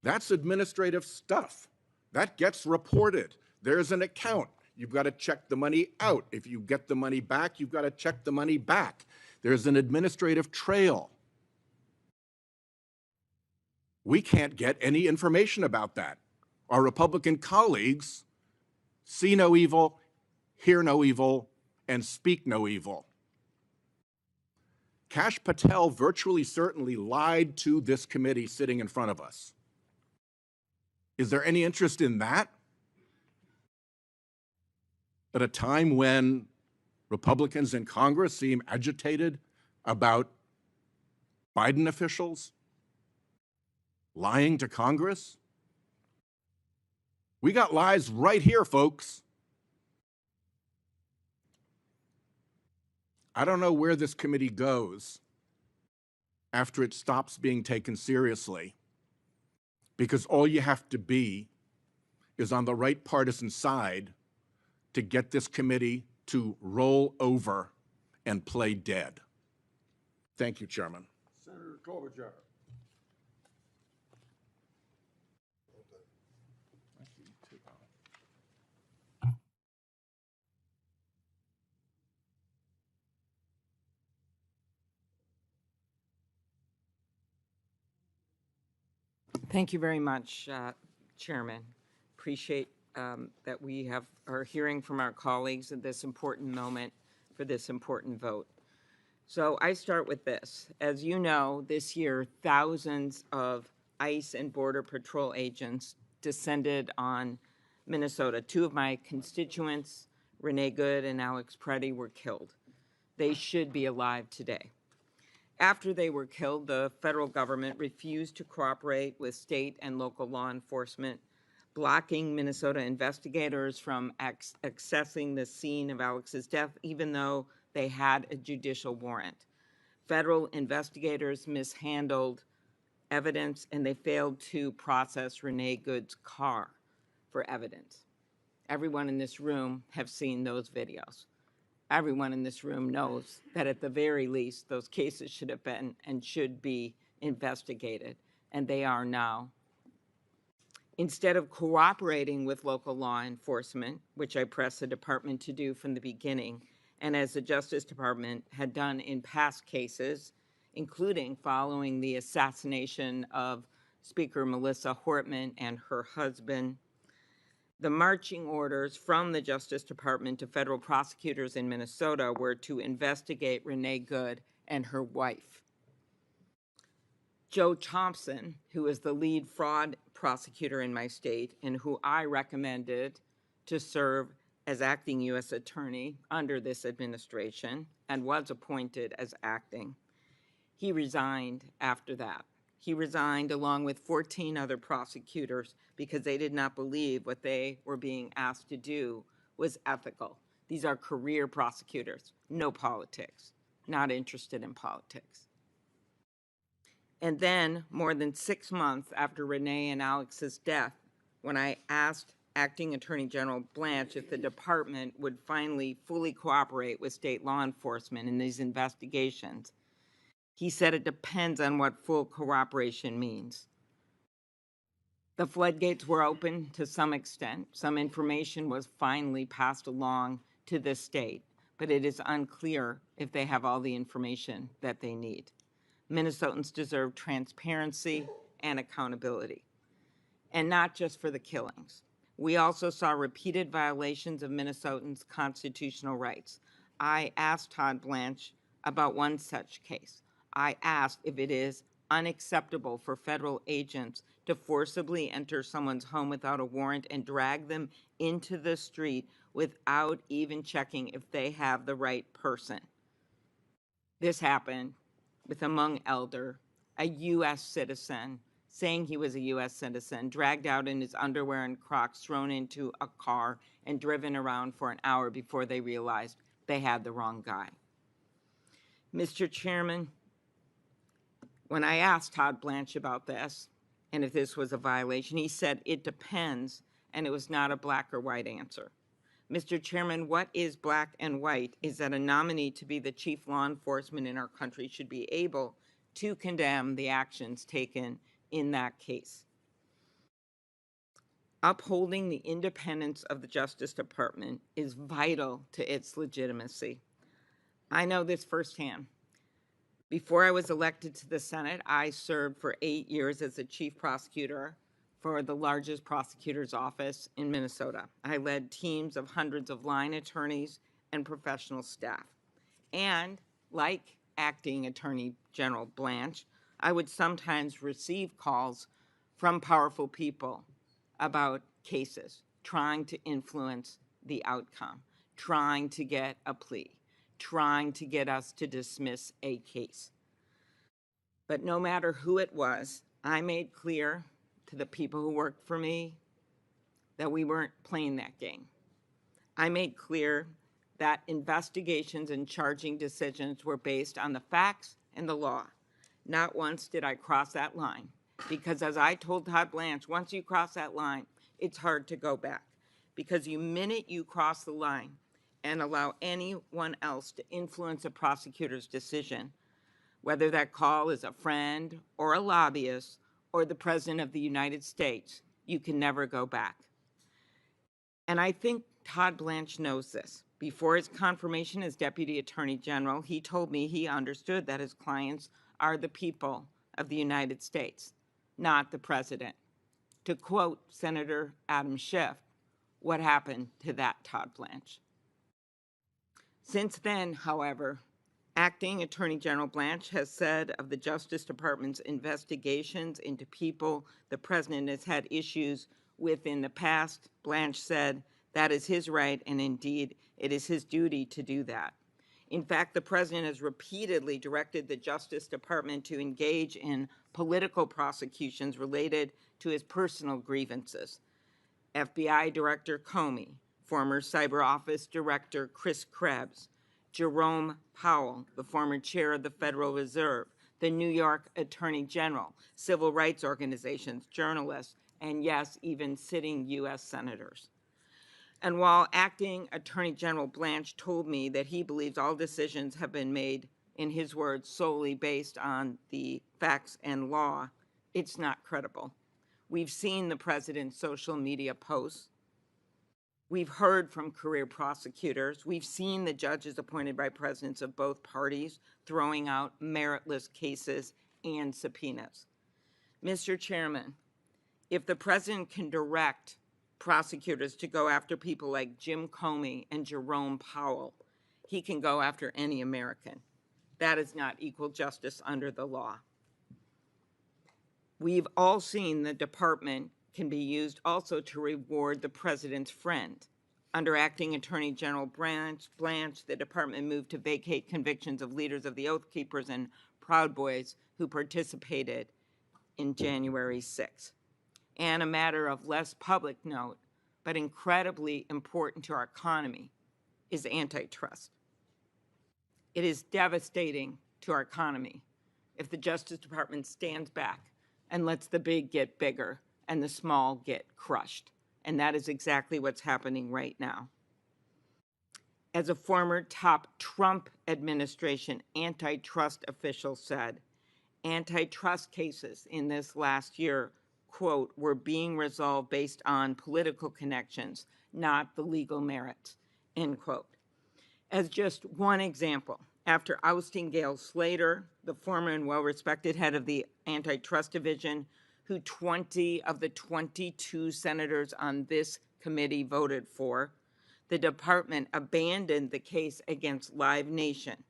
That's administrative stuff. That gets reported. There's an account. You've got to check the money out. If you get the money back, you've got to check the money back. There's an administrative trail. We can't get any information about that. Our Republican colleagues see no evil, hear no evil, and speak no evil. Kash Patel virtually certainly lied to this committee sitting in front of us. Is there any interest in that? At a time when Republicans in Congress seem agitated about Biden officials lying to Congress? We got lies right here, folks. I don't know where this committee goes after it stops being taken seriously, because all you have to be is on the right partisan side to get this committee to roll over and play dead. Thank you, Chairman. Senator Klobuchar. Thank you very much, Chairman. Appreciate that we are hearing from our colleagues at this important moment for this important vote. So I start with this. As you know, this year, thousands of ICE and Border Patrol agents descended on Minnesota. Two of my constituents, Renee Good and Alex Preddy, were killed. They should be alive today. After they were killed, the federal government refused to cooperate with state and local law enforcement, blocking Minnesota investigators from accessing the scene of Alex's death, even though they had a judicial warrant. Federal investigators mishandled evidence, and they failed to process Renee Good's car for evidence. Everyone in this room have seen those videos. Everyone in this room knows that at the very least, those cases should have been and should be investigated, and they are now. Instead of cooperating with local law enforcement, which I pressed the department to do from the beginning, and as the Justice Department had done in past cases, including following the assassination of Speaker Melissa Hortman and her husband, the marching orders from the Justice Department to federal prosecutors in Minnesota were to investigate Renee Good and her wife. Joe Thompson, who is the lead fraud prosecutor in my state and who I recommended to serve as acting U.S. attorney under this administration and was appointed as acting, he resigned after that. He resigned along with 14 other prosecutors because they did not believe what they were being asked to do was ethical. These are career prosecutors, no politics, not interested in politics. And then, more than 6 months after Renee and Alex's death, when I asked Acting Attorney General Blanche if the department would finally fully cooperate with state law enforcement in these investigations, he said it depends on what full cooperation means. The floodgates were open to some extent. Some information was finally passed along to the state, but it is unclear if they have all the information that they need. Minnesotans deserve transparency and accountability, and not just for the killings. We also saw repeated violations of Minnesotans' constitutional rights. I asked Todd Blanche about one such case. I asked if it is unacceptable for federal agents to forcibly enter someone's home without a warrant and drag them into the street without even checking if they have the right person. This happened with a Hmong elder, a U.S. citizen, saying he was a U.S. citizen, dragged out in his underwear and Crocs, thrown into a car, and driven around for an hour before they realized they had the wrong guy. Mr. Chairman, when I asked Todd Blanche about this, and if this was a violation, he said, it depends, and it was not a black or white answer. Mr. Chairman, what is black and white is that a nominee to be the chief law enforcement in our country should be able to condemn the actions taken in that case. Upholding the independence of the Justice Department is vital to its legitimacy. I know this firsthand. Before I was elected to the Senate, I served for 8 years as the chief prosecutor for the largest prosecutor's office in Minnesota. I led teams of hundreds of line attorneys and professional staff. And like acting Attorney General Blanche, I would sometimes receive calls from powerful people about cases, trying to influence the outcome, trying to get a plea, trying to get us to dismiss a case. But no matter who it was, I made clear to the people who worked for me that we weren't playing that game. I made clear that investigations and charging decisions were based on the facts and the law. Not once did I cross that line, because as I told Todd Blanche, once you cross that line, it's hard to go back, because the minute you cross the line and allow anyone else to influence a prosecutor's decision, whether that call is a friend or a lobbyist or the President of the United States, you can never go back. And I think Todd Blanche knows this. Before his confirmation as Deputy Attorney General, he told me he understood that his clients are the people of the United States, not the President. To quote Senator Adam Schiff, what happened to that Todd Blanche? Since then, however, Acting Attorney General Blanche has said of the Justice Department's investigations into people the President has had issues with in the past, Blanche said that is his right, and indeed it is his duty to do that. In fact, the President has repeatedly directed the Justice Department to engage in political prosecutions related to his personal grievances. FBI Director Comey, former Cyber Office Director Chris Krebs, Jerome Powell, the former chair of the Federal Reserve, the New York Attorney General, civil rights organizations, journalists, and yes, even sitting U.S. senators. And while Acting Attorney General Blanche told me that he believes all decisions have been made, in his words, solely based on the facts and law, it's not credible. We've seen the President's social media posts. We've heard from career prosecutors. We've seen the judges appointed by presidents of both parties throwing out meritless cases and subpoenas. Mr. Chairman, if the President can direct prosecutors to go after people like Jim Comey and Jerome Powell, he can go after any American. That is not equal justice under the law. We've all seen the department can be used also to reward the President's friend. Under Acting Attorney General Blanche, the department moved to vacate convictions of leaders of the Oath Keepers and Proud Boys who participated in January 6th. And a matter of less public note, but incredibly important to our economy, is antitrust. It is devastating to our economy if the Justice Department stands back and lets the big get bigger and the small get crushed. And that is exactly what's happening right now. As a former top Trump administration antitrust official said, antitrust cases in this last year, quote, were being resolved based on political connections, not the legal merits, end quote. As just one example, after ousting Gail Slater, the former and well-respected head of the Antitrust Division, who 20 of the 22 senators on this committee voted for, the department abandoned the case against Live Nation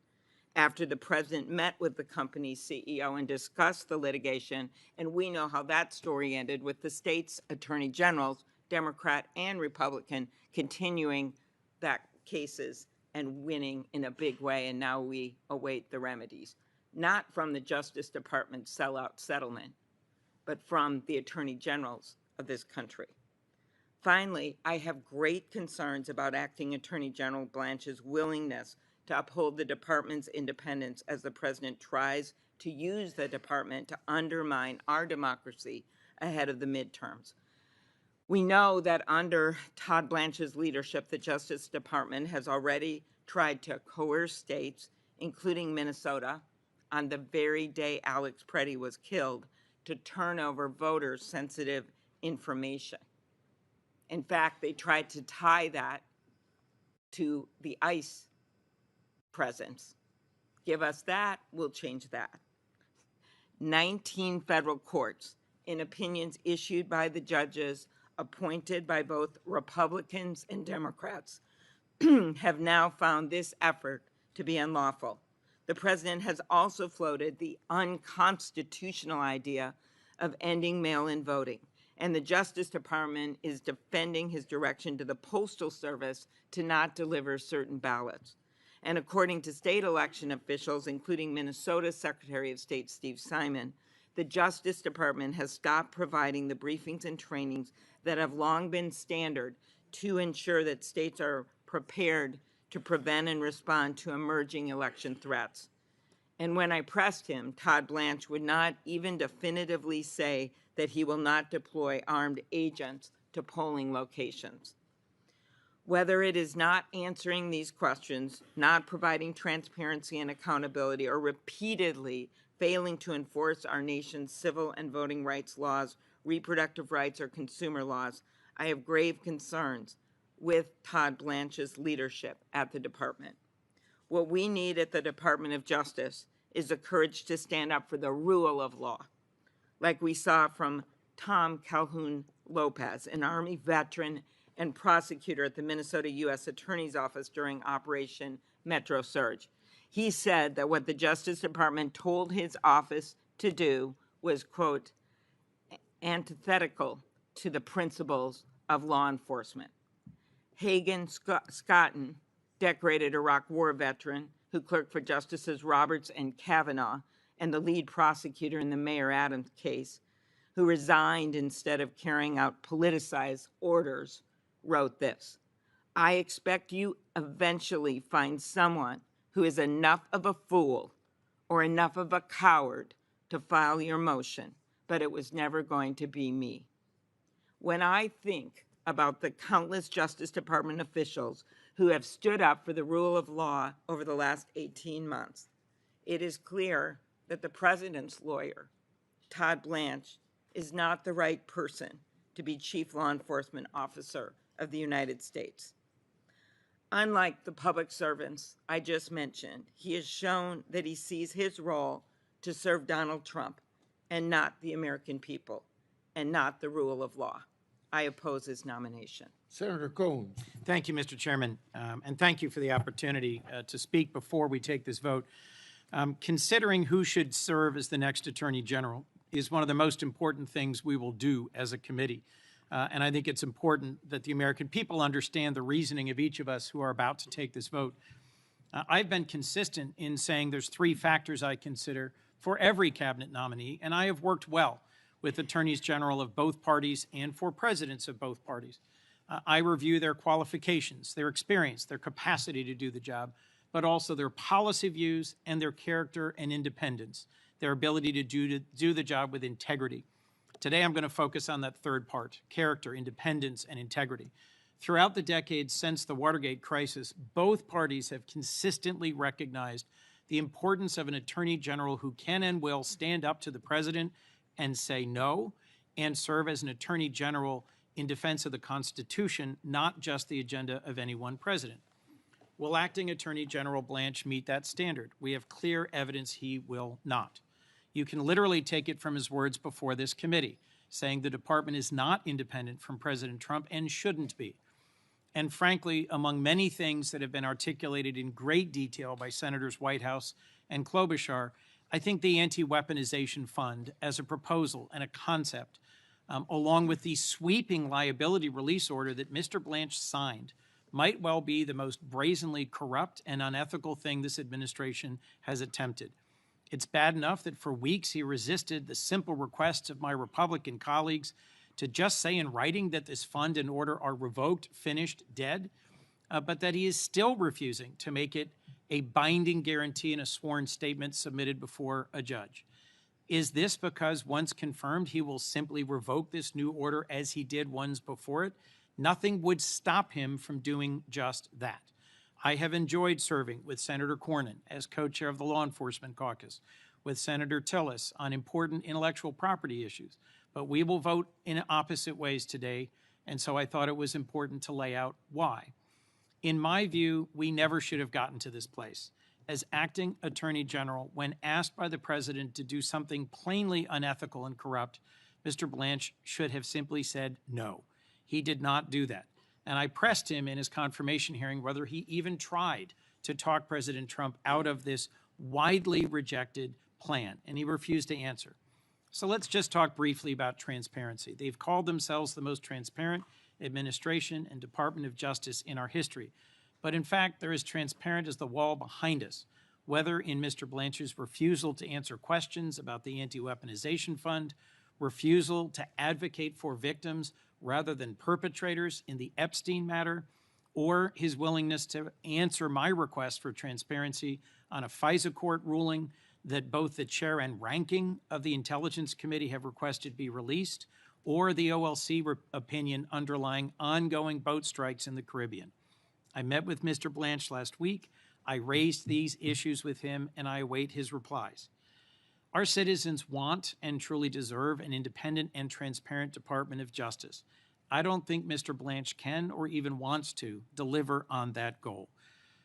after the president met with the company's CEO and discussed the litigation, and we know how that story ended with the state's attorney generals, Democrat and Republican, continuing that cases and winning in a big way, and now we await the remedies, not from the Justice Department sellout settlement, but from the attorney generals of this country. Finally, I have great concerns about Acting Attorney General Blanche's willingness to uphold the department's independence as the president tries to use the department to undermine our democracy ahead of the midterms. We know that under Todd Blanche's leadership, the Justice Department has already tried to coerce states, including Minnesota, on the very day Alex Preddy was killed, to turn over voters' sensitive information. In fact, they tried to tie that to the ICE presence. Give us that, we'll change that. 19 federal courts, in opinions issued by the judges appointed by both Republicans and Democrats, have now found this effort to be unlawful. The president has also floated the unconstitutional idea of ending mail-in voting, and the Justice Department is defending his direction to the Postal Service to not deliver certain ballots. And according to state election officials, including Minnesota's Secretary of State Steve Simon, the Justice Department has stopped providing the briefings and trainings that have long been standard to ensure that states are prepared to prevent and respond to emerging election threats. And when I pressed him, Todd Blanche would not even definitively say that he will not deploy armed agents to polling locations. Whether it is not answering these questions, not providing transparency and accountability, or repeatedly failing to enforce our nation's civil and voting rights laws, reproductive rights, or consumer laws, I have grave concerns with Todd Blanche's leadership at the department. What we need at the Department of Justice is the courage to stand up for the rule of law, like we saw from Tom Calhoun Lopez, an Army veteran and prosecutor at the Minnesota U.S. Attorney's Office during Operation Metro Surge. He said that what the Justice Department told his office to do was, quote, antithetical to the principles of law enforcement. Hagan Scotton, decorated Iraq War veteran who clerked for Justices Roberts and Kavanaugh and the lead prosecutor in the Mayor Adams case, who resigned instead of carrying out politicized orders, wrote this: I expect you eventually find someone who is enough of a fool or enough of a coward to file your motion, but it was never going to be me. When I think about the countless Justice Department officials who have stood up for the rule of law over the last 18 months, it is clear that the president's lawyer, Todd Blanche, is not the right person to be Chief Law Enforcement Officer of the United States. Unlike the public servants I just mentioned, he has shown that he sees his role to serve Donald Trump and not the American people and not the rule of law. I oppose his nomination. Senator Coons. Thank you, Mr. Chairman, and thank you for the opportunity to speak before we take this vote. Considering who should serve as the next Attorney General is one of the most important things we will do as a committee. And I think it's important that the American people understand the reasoning of each of us who are about to take this vote. I've been consistent in saying there's 3 factors I consider for every cabinet nominee, and I have worked well with attorneys general of both parties and for presidents of both parties. I review their qualifications, their experience, their capacity to do the job, but also their policy views and their character and independence, their ability to do the job with integrity. Today, I'm going to focus on that third part: character, independence, and integrity. Throughout the decades since the Watergate crisis, both parties have consistently recognized the importance of an attorney general who can and will stand up to the president and say no, and serve as an attorney general in defense of the Constitution, not just the agenda of any one president. Will Acting Attorney General Blanche meet that standard? We have clear evidence he will not. You can literally take it from his words before this committee, saying the department is not independent from President Trump and shouldn't be. And frankly, among many things that have been articulated in great detail by Senators Whitehouse and Klobuchar, I think the Anti-Weaponization Fund as a proposal and a concept, along with the sweeping liability release order that Mr. Blanche signed, might well be the most brazenly corrupt and unethical thing this administration has attempted. It's bad enough that for weeks he resisted the simple requests of my Republican colleagues to just say in writing that this fund and order are revoked, finished, dead, but that he is still refusing to make it a binding guarantee in a sworn statement submitted before a judge. Is this because once confirmed he will simply revoke this new order as he did ones before it? Nothing would stop him from doing just that. I have enjoyed serving with Senator Cornyn as co-chair of the Law Enforcement Caucus, with Senator Tillis on important intellectual property issues, but we will vote in opposite ways today, and so I thought it was important to lay out why. In my view, we never should have gotten to this place. As acting Attorney General, when asked by the President to do something plainly unethical and corrupt, Mr. Blanche should have simply said no. He did not do that. And I pressed him in his confirmation hearing whether he even tried to talk President Trump out of this widely rejected plan, and he refused to answer. So let's just talk briefly about transparency. They've called themselves the most transparent administration and Department of Justice in our history. But in fact, they're as transparent as the wall behind us, whether in Mr. Blanche's refusal to answer questions about the Anti-Weaponization Fund, refusal to advocate for victims rather than perpetrators in the Epstein matter, or his willingness to answer my request for transparency on a FISA court ruling that both the chair and ranking of the Intelligence Committee have requested be released, or the OLC opinion underlying ongoing boat strikes in the Caribbean. I met with Mr. Blanche last week. I raised these issues with him, and I await his replies. Our citizens want and truly deserve an independent and transparent Department of Justice. I don't think Mr. Blanche can or even wants to deliver on that goal.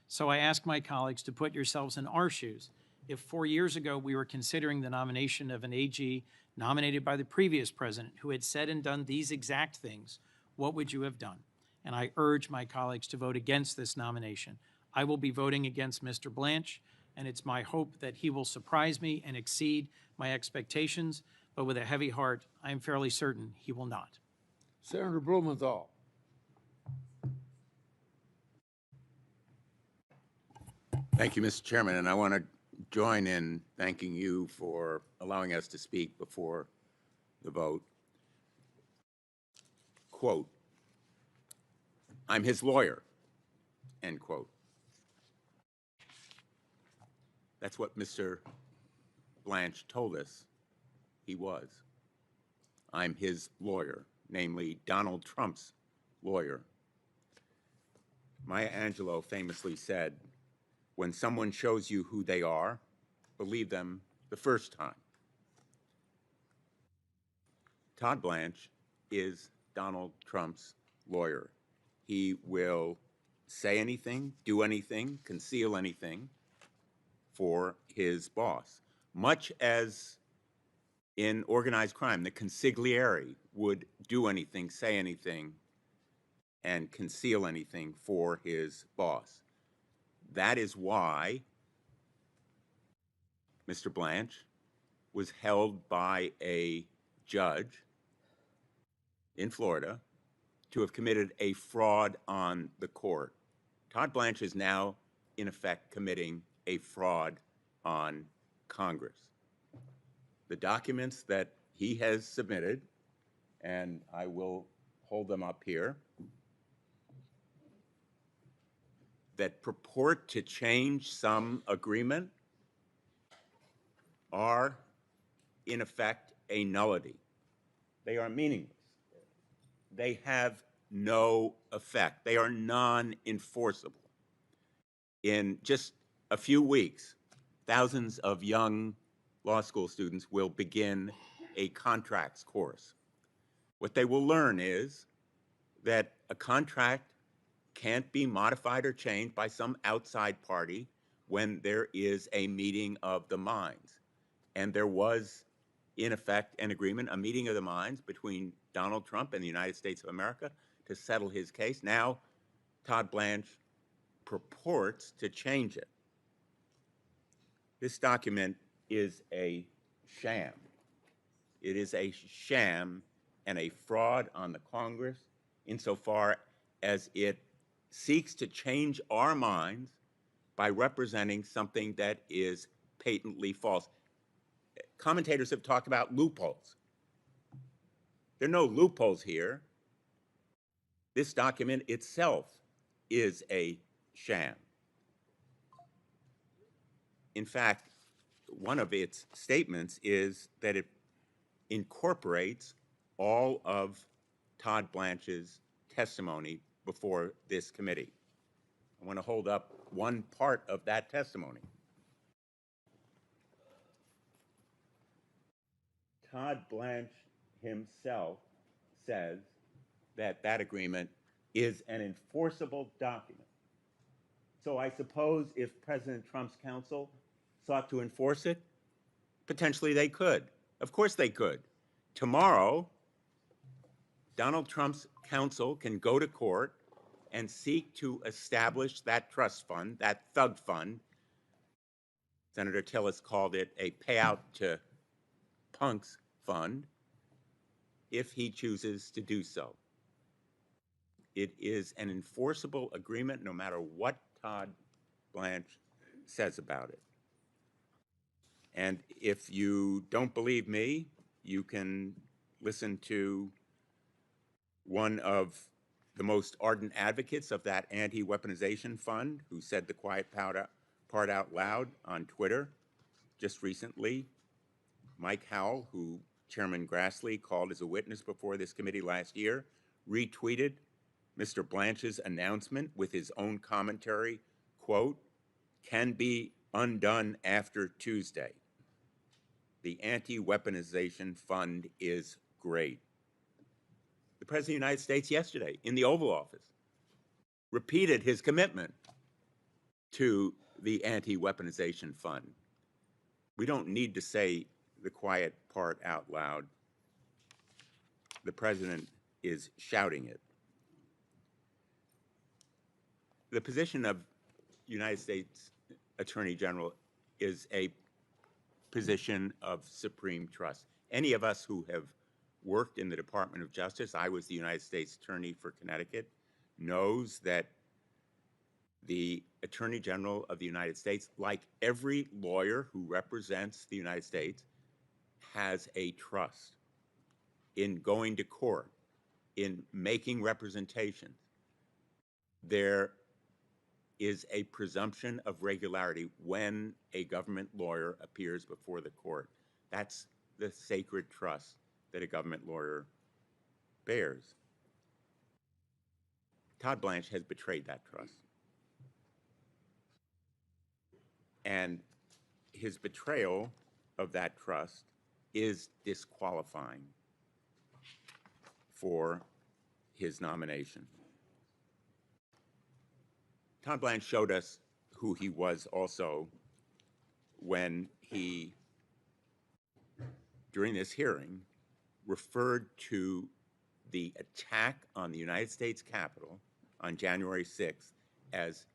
So I ask my colleagues to put yourselves in our shoes. If 4 years ago we were considering the nomination of an AG nominated by the previous president who had said and done these exact things, what would you have done? And I urge my colleagues to vote against this nomination. I will be voting against Mr. Blanche, and it's my hope that he will surprise me and exceed my expectations, but with a heavy heart, I am fairly certain he will not. Senator Blumenthal. Thank you, Mr. Chairman, and I want to join in thanking you for allowing us to speak before the vote. Quote, "I'm his lawyer," end quote. That's what Mr. Blanche told us he was. I'm his lawyer, namely Donald Trump's lawyer. Maya Angelou famously said, "When someone shows you who they are, believe them the first time." Todd Blanche is Donald Trump's lawyer. He will say anything, do anything, conceal anything for his boss. Much as in organized crime, the consigliere would do anything, say anything, and conceal anything for his boss. That is why Mr. Blanche was held by a judge in Florida to have committed a fraud on the court. Todd Blanche is now, in effect, committing a fraud on Congress. The documents that he has submitted, and I will hold them up here, that purport to change some agreement are, in effect, a nullity. They are meaningless. They have no effect. They are non-enforceable. In just a few weeks, thousands of young law school students will begin a contracts course. What they will learn is that a contract can't be modified or changed by some outside party when there is a meeting of the minds. And there was, in effect, an agreement, a meeting of the minds between Donald Trump and the United States of America to settle his case. Now, Todd Blanche purports to change it. This document is a sham. It is a sham and a fraud on the Congress insofar as it seeks to change our minds by representing something that is patently false. Commentators have talked about loopholes. There are no loopholes here. This document itself is a sham. In fact, one of its statements is that it incorporates all of Todd Blanche's testimony before this committee. I want to hold up one part of that testimony. Todd Blanche himself says that that agreement is an enforceable document. So I suppose if President Trump's counsel sought to enforce it, potentially they could. Of course they could. Tomorrow, Donald Trump's counsel can go to court and seek to establish that trust fund, that thug fund. Senator Tillis called it a payout to punks fund, if he chooses to do so. It is an enforceable agreement no matter what Todd Blanche says about it. And if you don't believe me, you can listen to one of the most ardent advocates of that anti-weaponization fund who said the quiet part out loud on Twitter just recently. Mike Howell, who Chairman Grassley called as a witness before this committee last year, retweeted Mr. Blanche's announcement with his own commentary, quote, "can be undone after Tuesday. The anti-weaponization fund is great." The President of the United States yesterday in the Oval Office repeated his commitment to the anti-weaponization fund. We don't need to say the quiet part out loud. The President is shouting it. The position of United States Attorney General is a position of supreme trust. Any of us who have worked in the Department of Justice, I was the United States Attorney for Connecticut, knows that the Attorney General of the United States, like every lawyer who represents the United States, has a trust in going to court, in making representations. There is a presumption of regularity when a government lawyer appears before the court. That's the sacred trust that a government lawyer bears. Todd Blanche has betrayed that trust. And his betrayal of that trust is disqualifying for his nomination. Todd Blanche showed us who he was also when he, during this hearing, referred to the attack on the United States Capitol on January 6th as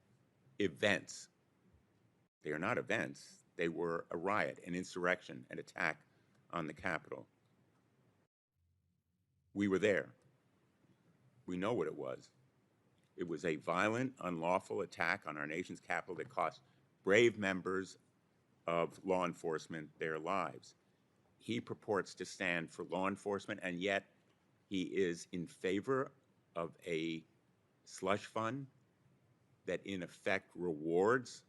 events. They are not events. They were a riot, an insurrection, an attack on the Capitol. We were there. We know what it was. It was a violent, unlawful attack on our nation's capital that cost brave members of law enforcement their lives. He purports to stand for law enforcement, and yet he is in favor of a slush fund that in effect rewards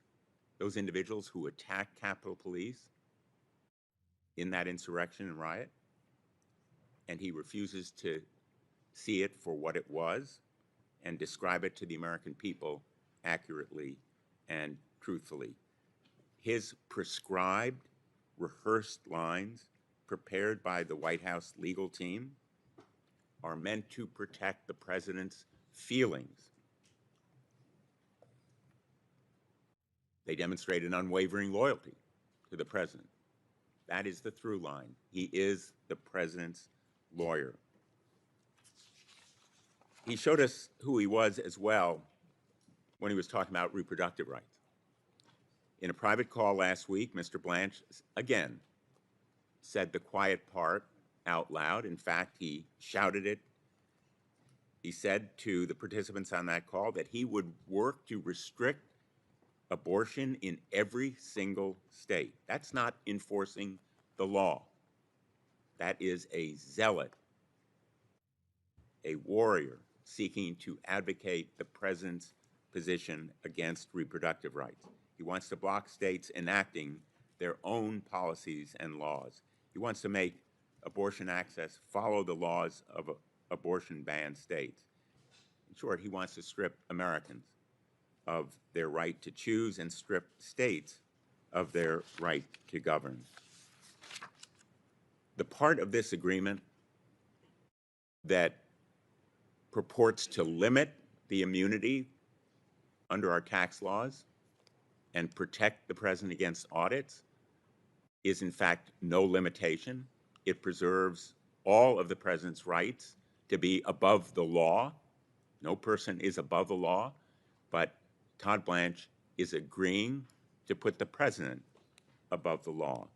those individuals who attack Capitol Police in that insurrection and riot. And he refuses to see it for what it was and describe it to the American people accurately and truthfully. His prescribed, rehearsed lines prepared by the White House legal team are meant to protect the president's feelings. They demonstrate an unwavering loyalty to the president. That is the through line. He is the president's lawyer. He showed us who he was as well when he was talking about reproductive rights. In a private call last week, Mr. Blanche, again, said the quiet part out loud. In fact, he shouted it. He said to the participants on that call that he would work to restrict abortion in every single state. That's not enforcing the law. That is a zealot, a warrior seeking to advocate the president's position against reproductive rights. He wants to block states enacting their own policies and laws. He wants to make abortion access follow the laws of abortion-banned states. In short, he wants to strip Americans of their right to choose and strip states of their right to govern. The part of this agreement that purports to limit the immunity under our tax laws and protect the president against audits is in fact no limitation. It preserves all of the president's rights to be above the law. No person is above the law, but Todd Blanche is agreeing to put the president above the law.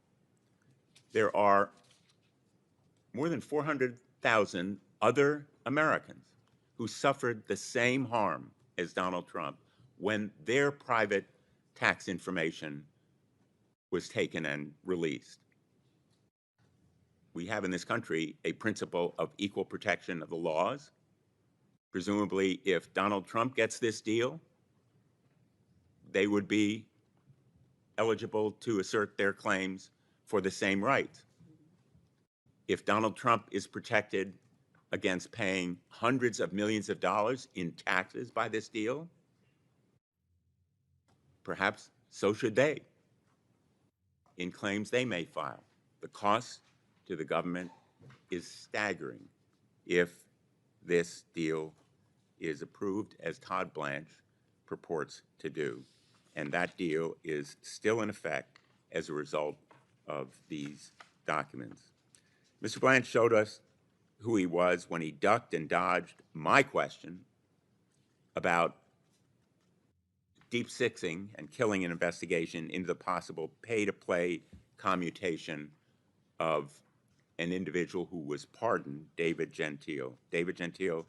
There are more than 400,000 other Americans who suffered the same harm as Donald Trump when their private tax information was taken and released. We have in this country a principle of equal protection of the laws. Presumably, if Donald Trump gets this deal, they would be eligible to assert their claims for the same rights. If Donald Trump is protected against paying hundreds of millions of dollars in taxes by this deal, perhaps so should they in claims they may file. The cost to the government is staggering if this deal is approved as Todd Blanche purports to do. And that deal is still in effect as a result of these documents. Mr. Blanche showed us who he was when he ducked and dodged my question about deep-sixing and killing an investigation into the possible pay-to-play commutation of an individual who was pardoned, David Gentile. David Gentile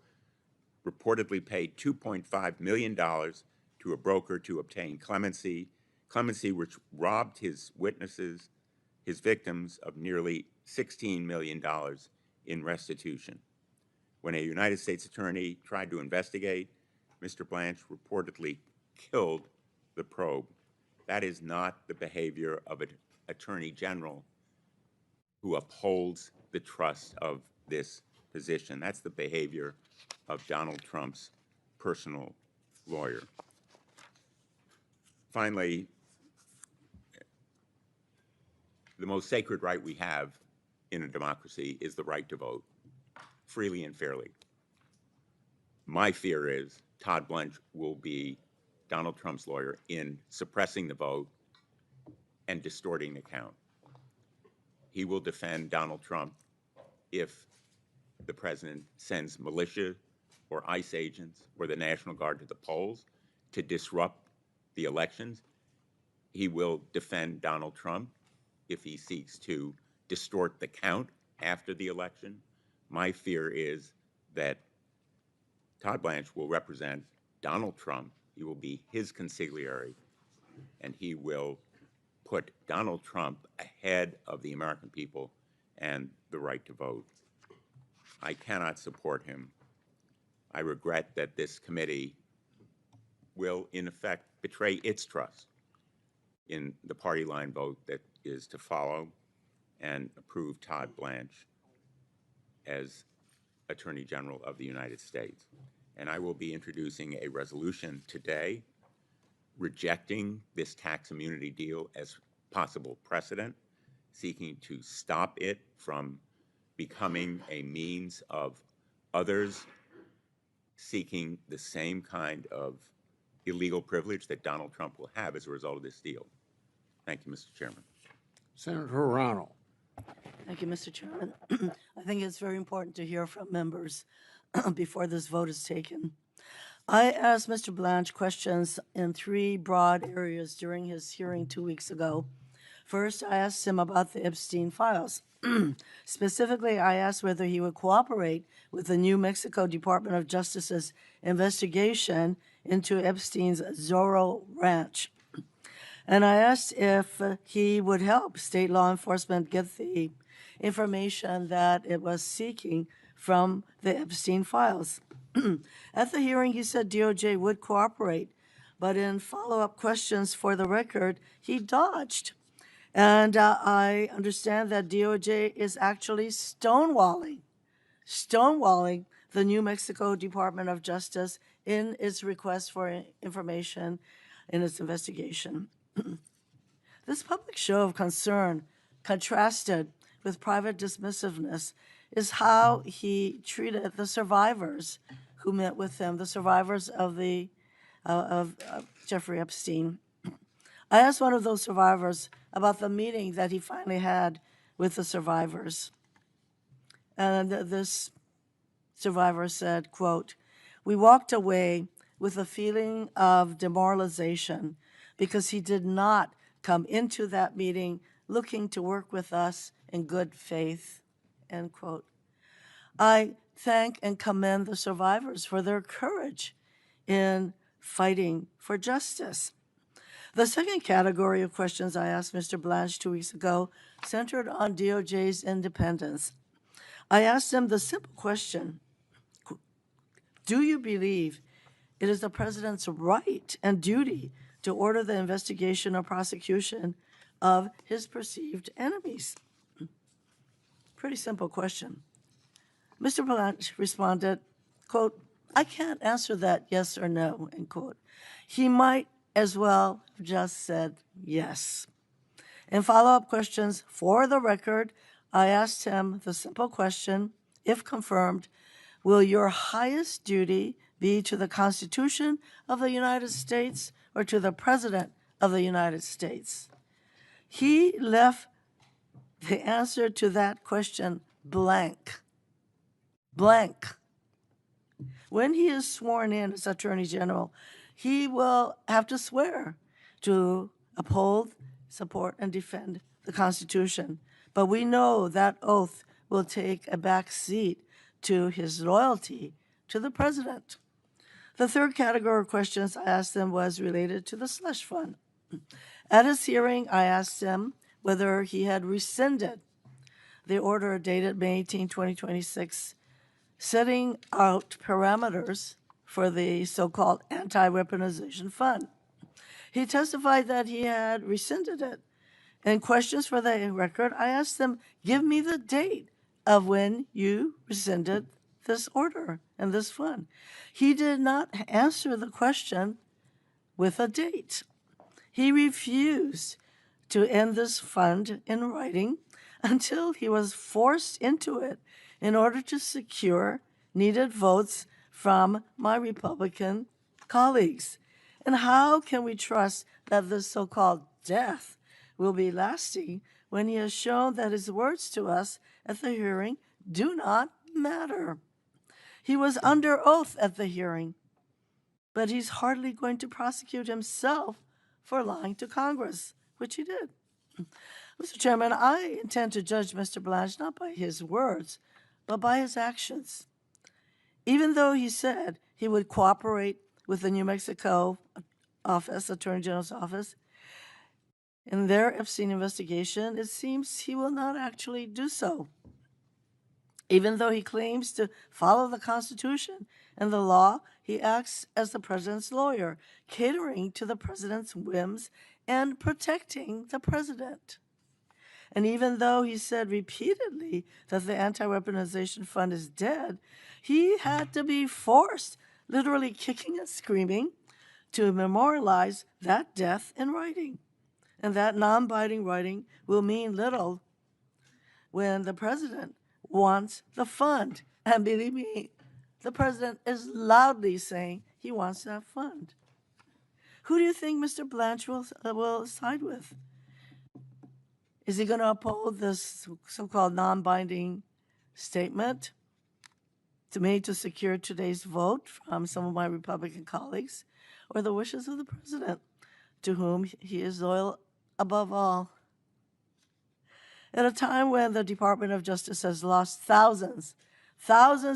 reportedly paid $2.5 million to a broker to obtain clemency, which robbed his witnesses, his victims, of nearly $16 million in restitution. When a United States attorney tried to investigate, Mr. Blanche reportedly killed the probe. That is not the behavior of an attorney general who upholds the trust of this position. That's the behavior of Donald Trump's personal lawyer. Finally, the most sacred right we have in a democracy is the right to vote freely and fairly. My fear is Todd Blanche will be Donald Trump's lawyer in suppressing the vote and distorting the count. He will defend Donald Trump if the president sends militia or ICE agents or the National Guard to the polls to disrupt the elections. He will defend Donald Trump if he seeks to distort the count after the election. My fear is that Todd Blanche will represent Donald Trump. He will be his consigliere, and he will put Donald Trump ahead of the American people and the right to vote. I cannot support him. I regret that this committee will, in effect, betray its trust in the party line vote that is to follow and approve Todd Blanche as Attorney General of the United States. And I will be introducing a resolution today rejecting this tax immunity deal as possible precedent, seeking to stop it from becoming a means of others seeking the same kind of illegal privilege that Donald Trump will have as a result of this deal. Thank you, Mr. Chairman. Senator Arano. Thank you, Mr. Chairman. I think it's very important to hear from members before this vote is taken. I asked Mr. Blanche questions in 3 broad areas during his hearing 2 weeks ago. First, I asked him about the Epstein files. Specifically, I asked whether he would cooperate with the New Mexico Department of Justice's investigation into Epstein's Zorro Ranch. And I asked if he would help state law enforcement get the information that it was seeking from the Epstein files. At the hearing, he said DOJ would cooperate, but in follow-up questions for the record, he dodged. And I understand that DOJ is actually stonewalling the New Mexico Department of Justice in its request for information in its investigation. This public show of concern, contrasted with private dismissiveness, is how he treated the survivors who met with him, the survivors of Jeffrey Epstein. I asked one of those survivors about the meeting that he finally had with the survivors. And this survivor said, quote, "We walked away with a feeling of demoralization because he did not come into that meeting looking to work with us in good faith," end quote. I thank and commend the survivors for their courage in fighting for justice. The second category of questions I asked Mr. Blanche 2 weeks ago centered on DOJ's independence. I asked him the simple question, do you believe it is the president's right and duty to order the investigation or prosecution of his perceived enemies? Pretty simple question. Mr. Blanche responded, quote, "I can't answer that yes or no," end quote. He might as well have just said yes. In follow-up questions for the record, I asked him the simple question, if confirmed, will your highest duty be to the Constitution of the United States or to the President of the United States? He left the answer to that question blank. Blank. When he is sworn in as Attorney General, he will have to swear to uphold, support, and defend the Constitution. But we know that oath will take a back seat to his loyalty to the president. The third category of questions I asked him was related to the slush fund. At his hearing, I asked him whether he had rescinded the order dated May 18, 2026, setting out parameters for the so-called anti-weaponization fund. He testified that he had rescinded it. In questions for the record, I asked him, give me the date of when you rescinded this order and this fund. He did not answer the question with a date. He refused to end this fund in writing until he was forced into it in order to secure needed votes from my Republican colleagues. And how can we trust that this so-called death will be lasting when he has shown that his words to us at the hearing do not matter? He was under oath at the hearing, but he's hardly going to prosecute himself for lying to Congress, which he did. Mr. Chairman, I intend to judge Mr. Blanche not by his words, but by his actions. Even though he said he would cooperate with the New Mexico office, Attorney General's office, in their Epstein investigation, it seems he will not actually do so. Even though he claims to follow the Constitution and the law, he acts as the president's lawyer, catering to the president's whims and protecting the president. And even though he said repeatedly that the anti-weaponization fund is dead, he had to be forced, literally kicking and screaming, to memorialize that death in writing. And that non-binding writing will mean little when the president wants the fund. And believe me, the president is loudly saying he wants that fund. Who do you think Mr. Blanche will side with? Is he going to uphold this so-called non-binding statement to me to secure today's vote from some of my Republican colleagues or the wishes of the president, to whom he is loyal above all. At a time when the Department of Justice has lost thousands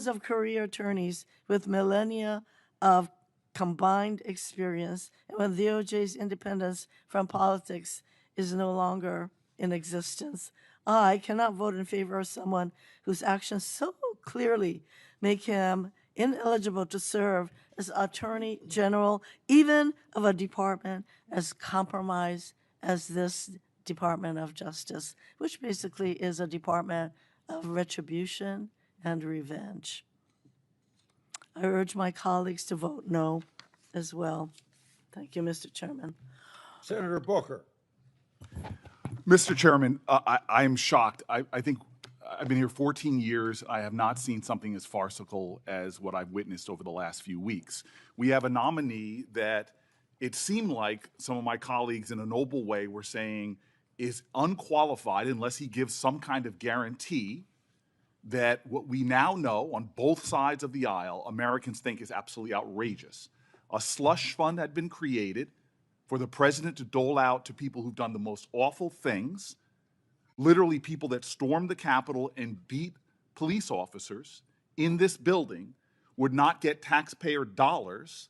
of career attorneys with millennia of combined experience, and when the DOJ's independence from politics is no longer in existence, I cannot vote in favor of someone whose actions so clearly make him ineligible to serve as Attorney General, even of a department as compromised as this Department of Justice, which basically is a department of retribution and revenge. I urge my colleagues to vote no as well. Thank you, Mr. Chairman. Senator Booker. Mr. Chairman, I am shocked. I think I've been here 14 years. I have not seen something as farcical as what I've witnessed over the last few weeks. We have a nominee that it seemed like some of my colleagues in a noble way were saying is unqualified unless he gives some kind of guarantee that what we now know on both sides of the aisle, Americans think is absolutely outrageous. A slush fund had been created for the president to dole out to people who've done the most awful things, literally people that stormed the Capitol and beat police officers in this building would not get taxpayer dollars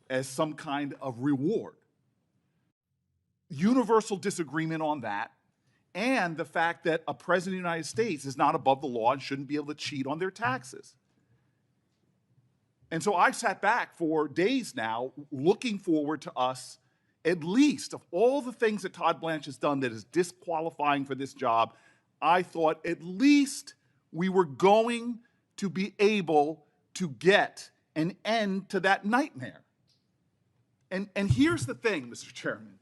as some kind of reward. Universal disagreement on that, and the fact that a president of the United States is not above the law and shouldn't be able to cheat on their taxes. And so I sat back for days now looking forward to us, at least of all the things that Todd Blanche has done that is disqualifying for this job, I thought at least we were going to be able to get an end to that nightmare. And here's the thing, Mr. Chairman.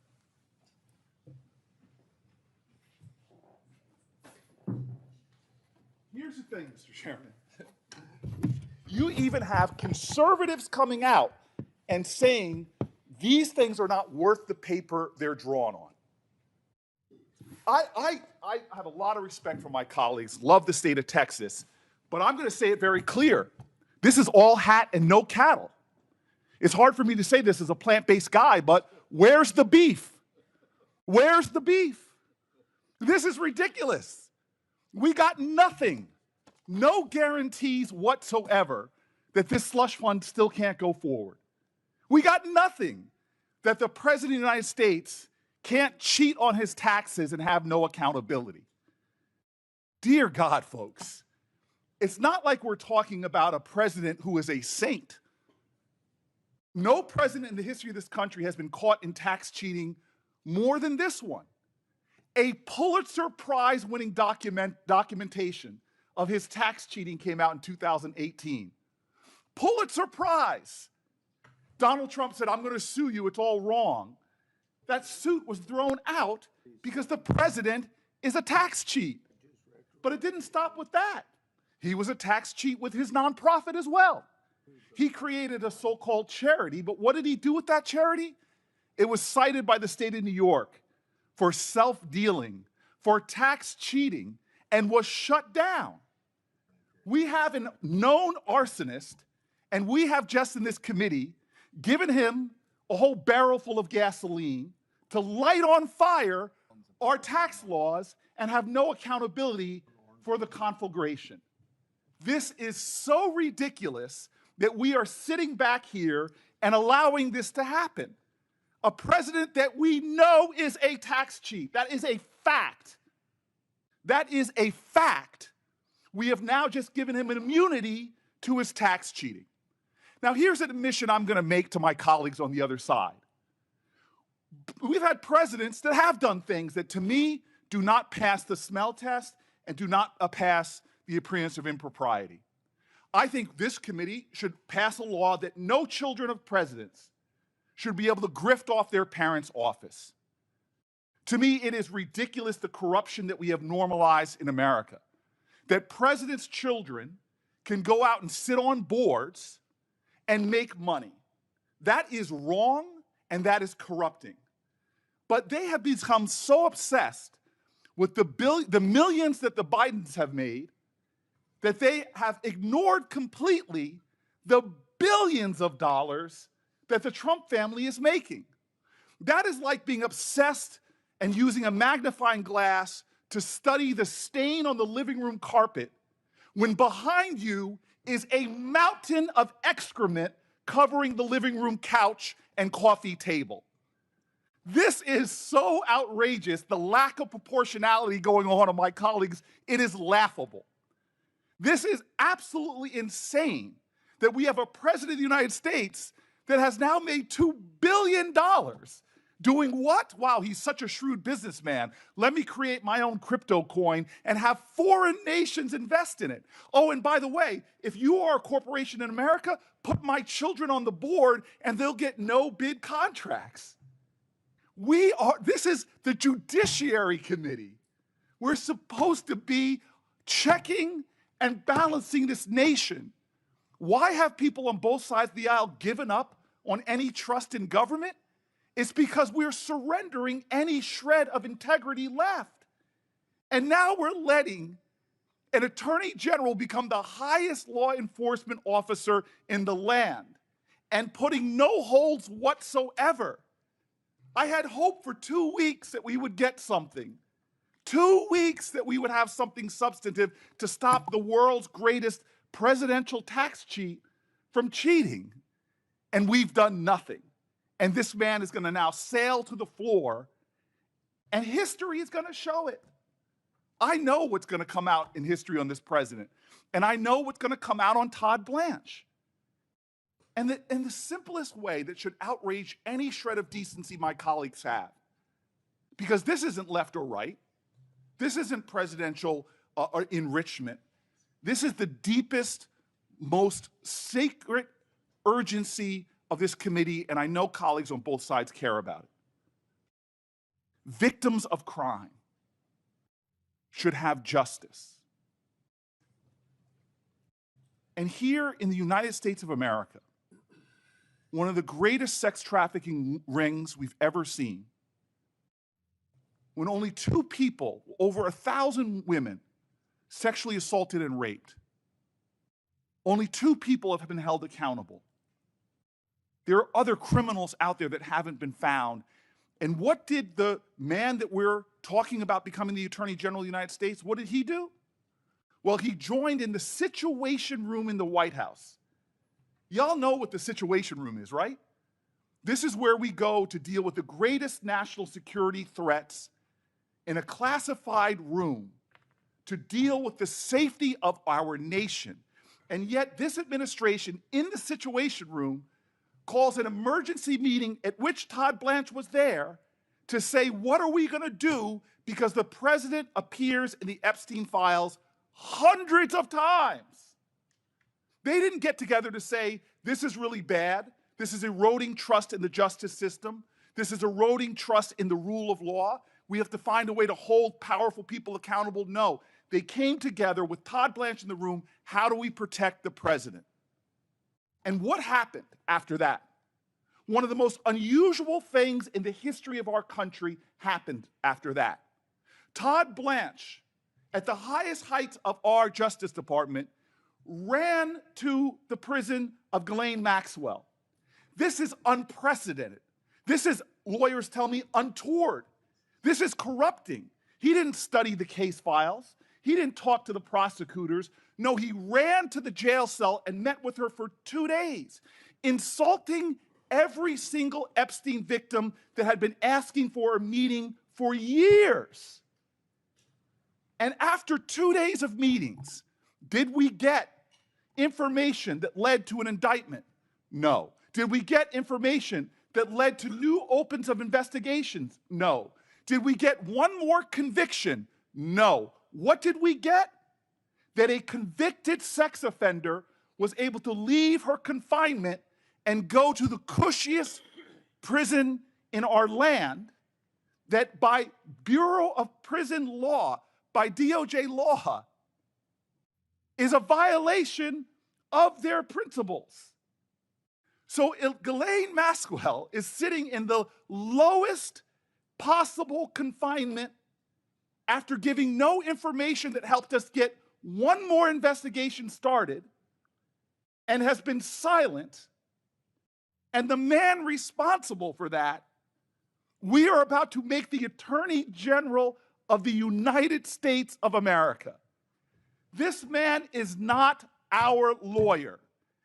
Here's the thing, Mr. Chairman. You even have conservatives coming out and saying these things are not worth the paper they're drawn on. I have a lot of respect for my colleagues, love the state of Texas, but I'm going to say it very clear. This is all hat and no cattle. It's hard for me to say this as a plant-based guy, but where's the beef? Where's the beef? This is ridiculous. We got nothing, no guarantees whatsoever that this slush fund still can't go forward. We got nothing that the President of the United States can't cheat on his taxes and have no accountability. Dear God, folks, it's not like we're talking about a president who is a saint. No president in the history of this country has been caught in tax cheating more than this one. A Pulitzer Prize-winning documentation of his tax cheating came out in 2018. Pulitzer Prize. Donald Trump said, I'm going to sue you, it's all wrong. That suit was thrown out because the president is a tax cheat. But it didn't stop with that. He was a tax cheat with his nonprofit as well. He created a so-called charity, but what did he do with that charity? It was cited by the state of New York for self-dealing, for tax cheating, and was shut down. We have a known arsonist, and we have just in this committee given him a whole barrel full of gasoline to light on fire our tax laws and have no accountability for the conflagration. This is so ridiculous that we are sitting back here and allowing this to happen. A president that we know is a tax cheat. That is a fact. That is a fact. We have now just given him an immunity to his tax cheating. Now, here's an admission I'm going to make to my colleagues on the other side. We've had presidents that have done things that, to me, do not pass the smell test and do not pass the appearance of impropriety. I think this committee should pass a law that no children of presidents should be able to grift off their parents' office. To me, it is ridiculous the corruption that we have normalized in America, that presidents' children can go out and sit on boards and make money. That is wrong and that is corrupting. But they have become so obsessed with the millions that the Bidens have made that they have ignored completely the billions of dollars that the Trump family is making. That is like being obsessed and using a magnifying glass to study the stain on the living room carpet when behind you is a mountain of excrement covering the living room couch and coffee table. This is so outrageous, the lack of proportionality going on my colleagues, it is laughable. This is absolutely insane that we have a president of the United States that has now made $2 billion doing what? Wow, he's such a shrewd businessman. Let me create my own crypto coin and have foreign nations invest in it. Oh, and by the way, if you are a corporation in America, put my children on the board and they'll get no bid contracts. This is the Judiciary Committee. We're supposed to be checking and balancing this nation. Why have people on both sides of the aisle given up on any trust in government? It's because we're surrendering any shred of integrity left. And now we're letting an attorney general become the highest law enforcement officer in the land and putting no holds whatsoever. I had hope for 2 weeks that we would get something. 2 weeks that we would have something substantive to stop the world's greatest presidential tax cheat from cheating. And we've done nothing. And this man is going to now sail to the floor, and history is going to show it. I know what's going to come out in history on this president, and I know what's going to come out on Todd Blanche. And the simplest way that should outrage any shred of decency my colleagues have, because this isn't left or right, this isn't presidential enrichment, this is the deepest, most sacred urgency of this committee, and I know colleagues on both sides care about it. Victims of crime should have justice. And here in the United States of America, one of the greatest sex trafficking rings we've ever seen, when only 2 people, over 1,000 women, sexually assaulted and raped, only 2 people have been held accountable. There are other criminals out there that haven't been found. And what did the man that we're talking about becoming the Attorney General of the United States, what did he do? Well, he joined in the Situation Room in the White House. Y'all know what the Situation Room is, right? This is where we go to deal with the greatest national security threats in a classified room to deal with the safety of our nation. And yet this administration in the Situation Room calls an emergency meeting at which Todd Blanche was there to say, what are we going to do? Because the president appears in the Epstein files hundreds of times. They didn't get together to say, this is really bad. This is eroding trust in the justice system. This is eroding trust in the rule of law. We have to find a way to hold powerful people accountable. No, they came together with Todd Blanche in the room. How do we protect the president? And what happened after that? One of the most unusual things in the history of our country happened after that. Todd Blanche, at the highest heights of our Justice Department, ran to the prison of Ghislaine Maxwell. This is unprecedented. This is, lawyers tell me, untoward. This is corrupting. He didn't study the case files. He didn't talk to the prosecutors. No, he ran to the jail cell and met with her for 2 days, insulting every single Epstein victim that had been asking for a meeting for years. And after 2 days of meetings, did we get information that led to an indictment? No. Did we get information that led to new opens of investigations? No. Did we get one more conviction? No. What did we get? That a convicted sex offender was able to leave her confinement and go to the cushiest prison in our land, that by Bureau of Prison Law, by DOJ law, is a violation of their principles. So Ghislaine Maxwell is sitting in the lowest possible confinement after giving no information that helped us get one more investigation started and has been silent, and the man responsible for that, we are about to make the Attorney General of the United States of America. This man is not our lawyer.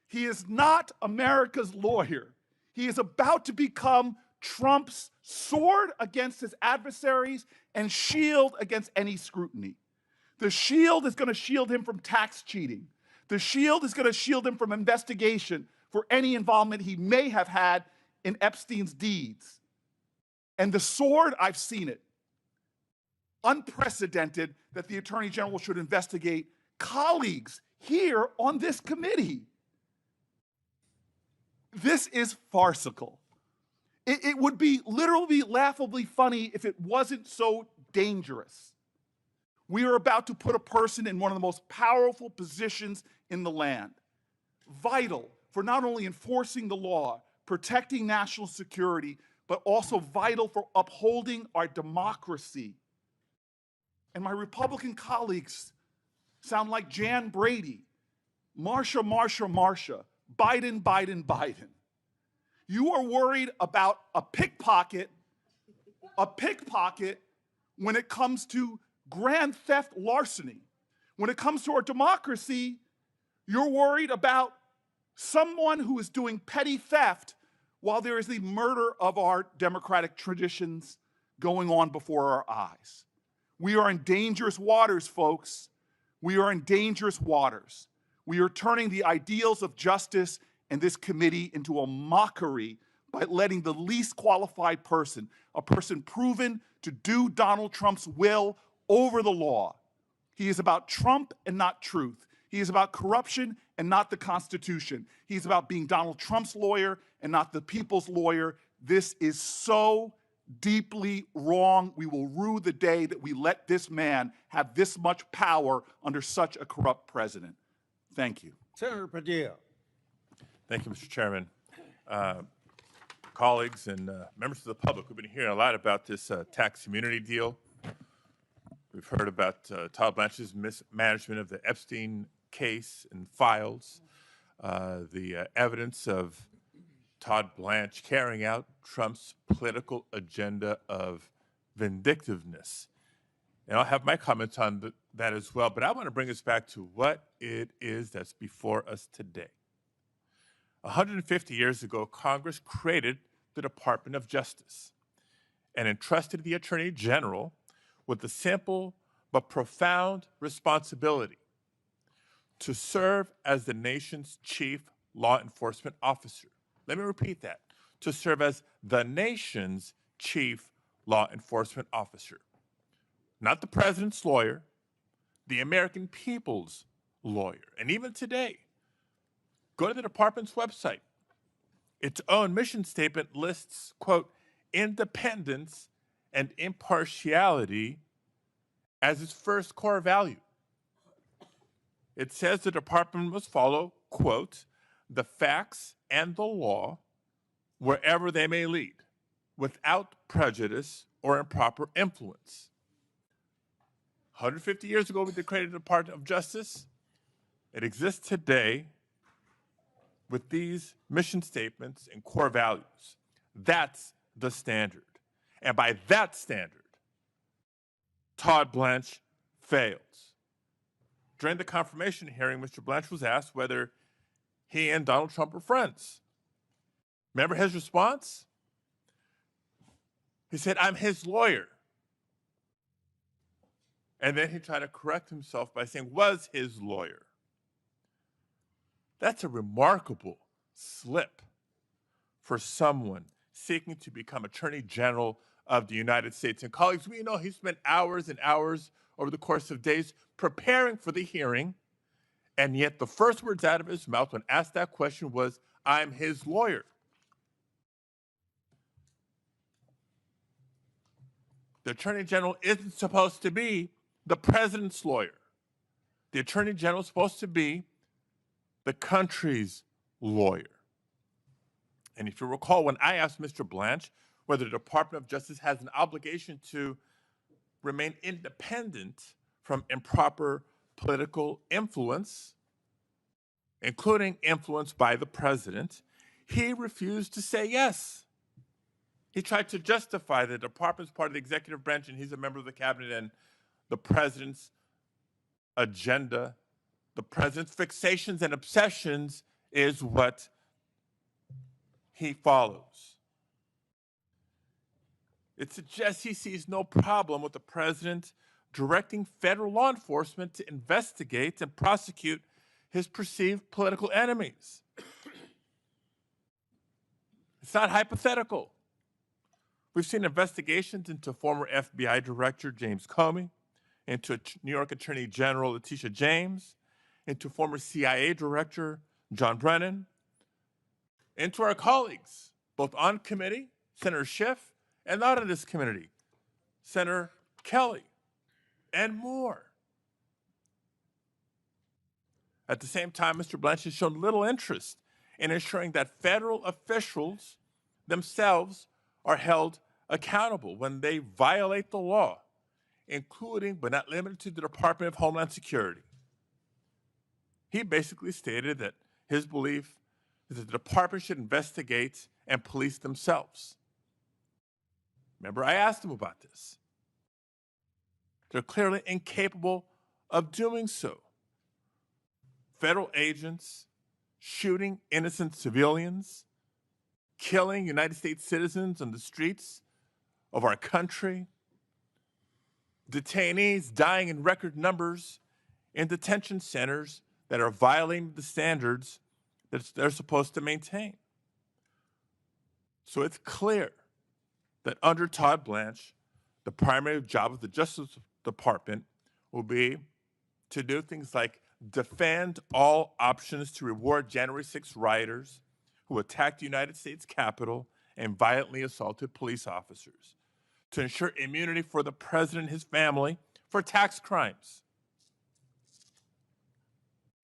He is not America's lawyer. He is about to become Trump's sword against his adversaries and shield against any scrutiny. The shield is going to shield him from tax cheating. The shield is going to shield him from investigation for any involvement he may have had in Epstein's deeds. And the sword, I've seen it. Unprecedented that the Attorney General should investigate colleagues here on this committee. This is farcical. It would be literally laughably funny if it wasn't so dangerous. We are about to put a person in one of the most powerful positions in the land, vital for not only enforcing the law, protecting national security, but also vital for upholding our democracy. And my Republican colleagues sound like Jan Brady, Marsha, Marsha, Marsha, Biden, Biden, Biden. You are worried about a pickpocket when it comes to grand theft larceny. When it comes to our democracy, you're worried about someone who is doing petty theft while there is the murder of our democratic traditions going on before our eyes. We are in dangerous waters, folks. We are in dangerous waters. We are turning the ideals of justice and this committee into a mockery by letting the least qualified person, a person proven to do Donald Trump's will, over the law. He is about Trump and not truth. He is about corruption and not the Constitution. He's about being Donald Trump's lawyer and not the people's lawyer. This is so deeply wrong. We will rue the day that we let this man have this much power under such a corrupt president. Thank you. Senator Padilla. Thank you, Mr. Chairman. Colleagues and members of the public, we've been hearing a lot about this tax immunity deal. We've heard about Todd Blanche's mismanagement of the Epstein case and files, the evidence of Todd Blanche carrying out Trump's political agenda of vindictiveness. And I'll have my comments on that as well, but I want to bring us back to what it is that's before us today. 150 years ago, Congress created the Department of Justice and entrusted the Attorney General with the simple but profound responsibility to serve as the nation's chief law enforcement officer. Let me repeat that, to serve as the nation's chief law enforcement officer. Not the president's lawyer, the American people's lawyer. And even today, go to the department's website. Its own mission statement lists, quote, independence and impartiality as its first core value. It says the department must follow, quote, the facts and the law wherever they may lead, without prejudice or improper influence. 150 years ago, we created the Department of Justice. It exists today with these mission statements and core values. That's the standard. And by that standard, Todd Blanche fails. During the confirmation hearing, Mr. Blanche was asked whether he and Donald Trump were friends. Remember his response? He said, I'm his lawyer. And then he tried to correct himself by saying, was his lawyer. That's a remarkable slip for someone seeking to become Attorney General of the United States. And colleagues, we know he spent hours and hours over the course of days preparing for the hearing, and yet the first words out of his mouth when asked that question was, I'm his lawyer. The Attorney General isn't supposed to be the president's lawyer. The Attorney General is supposed to be the country's lawyer. And if you recall, when I asked Mr. Blanche whether the Department of Justice has an obligation to remain independent from improper political influence, including influence by the president, he refused to say yes. He tried to justify the department's part of the executive branch and he's a member of the cabinet, and the president's agenda, the president's fixations and obsessions is what he follows. It suggests he sees no problem with the president directing federal law enforcement to investigate and prosecute his perceived political enemies. It's not hypothetical. We've seen investigations into former FBI Director James Comey, into New York Attorney General Letitia James, into former CIA Director John Brennan, into our colleagues, both on committee, Senator Schiff, and not in this committee, Senator Kelly, and more. At the same time, Mr. Blanche has shown little interest in ensuring that federal officials themselves are held accountable when they violate the law, including but not limited to the Department of Homeland Security. He basically stated that his belief is that the department should investigate and police themselves. Remember, I asked him about this. They're clearly incapable of doing so. Federal agents shooting innocent civilians, killing United States citizens on the streets of our country, detainees dying in record numbers in detention centers that are violating the standards that they're supposed to maintain. So it's clear that under Todd Blanche, the primary job of the Justice Department will be to do things like defend all options to reward January 6 rioters who attacked the United States Capitol and violently assaulted police officers, to ensure immunity for the president and his family for tax crimes.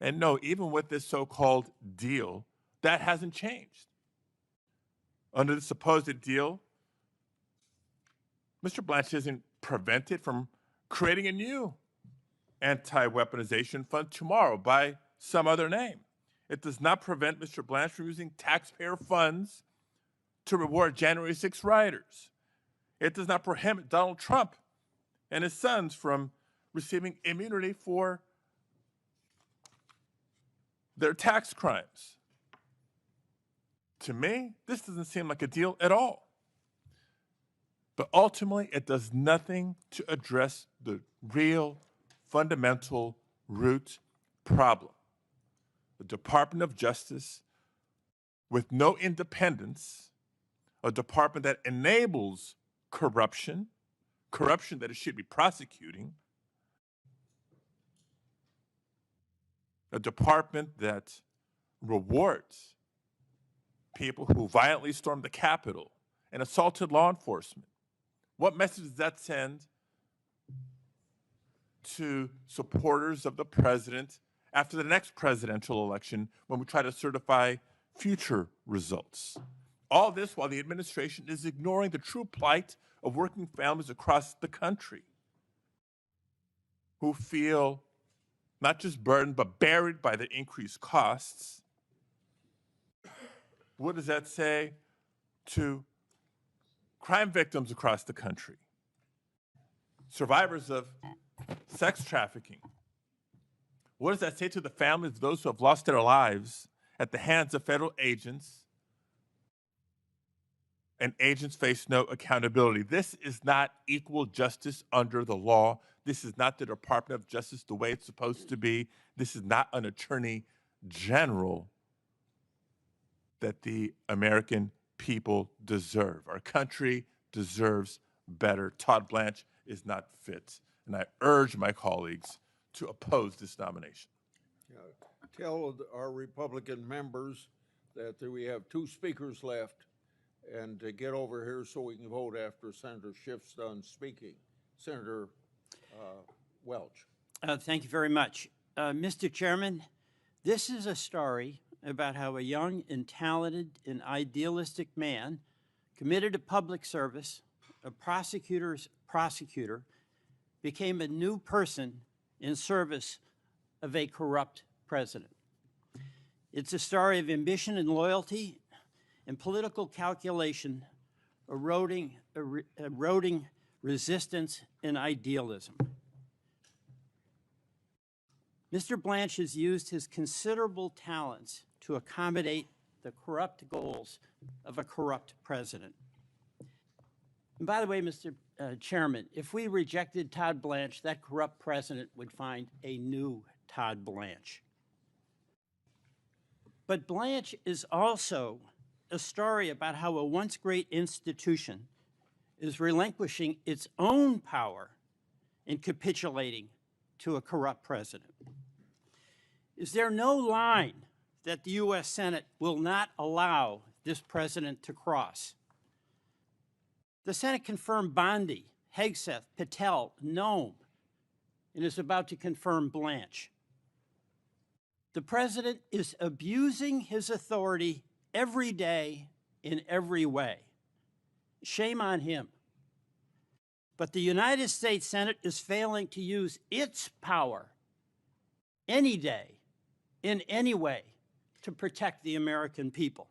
And no, even with this so-called deal, that hasn't changed. Under the supposed deal, Mr. Blanche isn't prevented from creating a new anti-weaponization fund tomorrow by some other name. It does not prevent Mr. Blanche from using taxpayer funds to reward January 6 rioters. It does not prohibit Donald Trump and his sons from receiving immunity for their tax crimes. To me, this doesn't seem like a deal at all. But ultimately, it does nothing to address the real, fundamental root problem. The Department of Justice, with no independence, a department that enables corruption that it should be prosecuting, a department that rewards people who violently stormed the Capitol and assaulted law enforcement. What message does that send to supporters of the president after the next presidential election when we try to certify future results? All this while the administration is ignoring the true plight of working families across the country who feel not just burdened, but buried by the increased costs. What does that say to crime victims across the country, survivors of sex trafficking? What does that say to the families of those who have lost their lives at the hands of federal agents, and agents face no accountability? This is not equal justice under the law. This is not the Department of Justice the way it's supposed to be. This is not an attorney general that the American people deserve. Our country deserves better. Todd Blanche is not fit, and I urge my colleagues to oppose this nomination. Tell our Republican members that we have 2 speakers left, and to get over here so we can vote after Senator Schiff's done speaking. Senator Welch. Thank you very much. Mr. Chairman, this is a story about how a young and talented and idealistic man committed to public service, a prosecutor, became a new person in service of a corrupt president. It's a story of ambition and loyalty and political calculation eroding resistance and idealism. Mr. Blanche has used his considerable talents to accommodate the corrupt goals of a corrupt president. And by the way, Mr. Chairman, if we rejected Todd Blanche, that corrupt president would find a new Todd Blanche. But Blanche is also a story about how a once great institution is relinquishing its own power and capitulating to a corrupt president. Is there no line that the U.S. Senate will not allow this president to cross? The Senate confirmed Bondi, Hegseth, Patel, Nome, and is about to confirm Blanche. The president is abusing his authority every day in every way. Shame on him. But the United States Senate is failing to use its power any day, in any way, to protect the American people.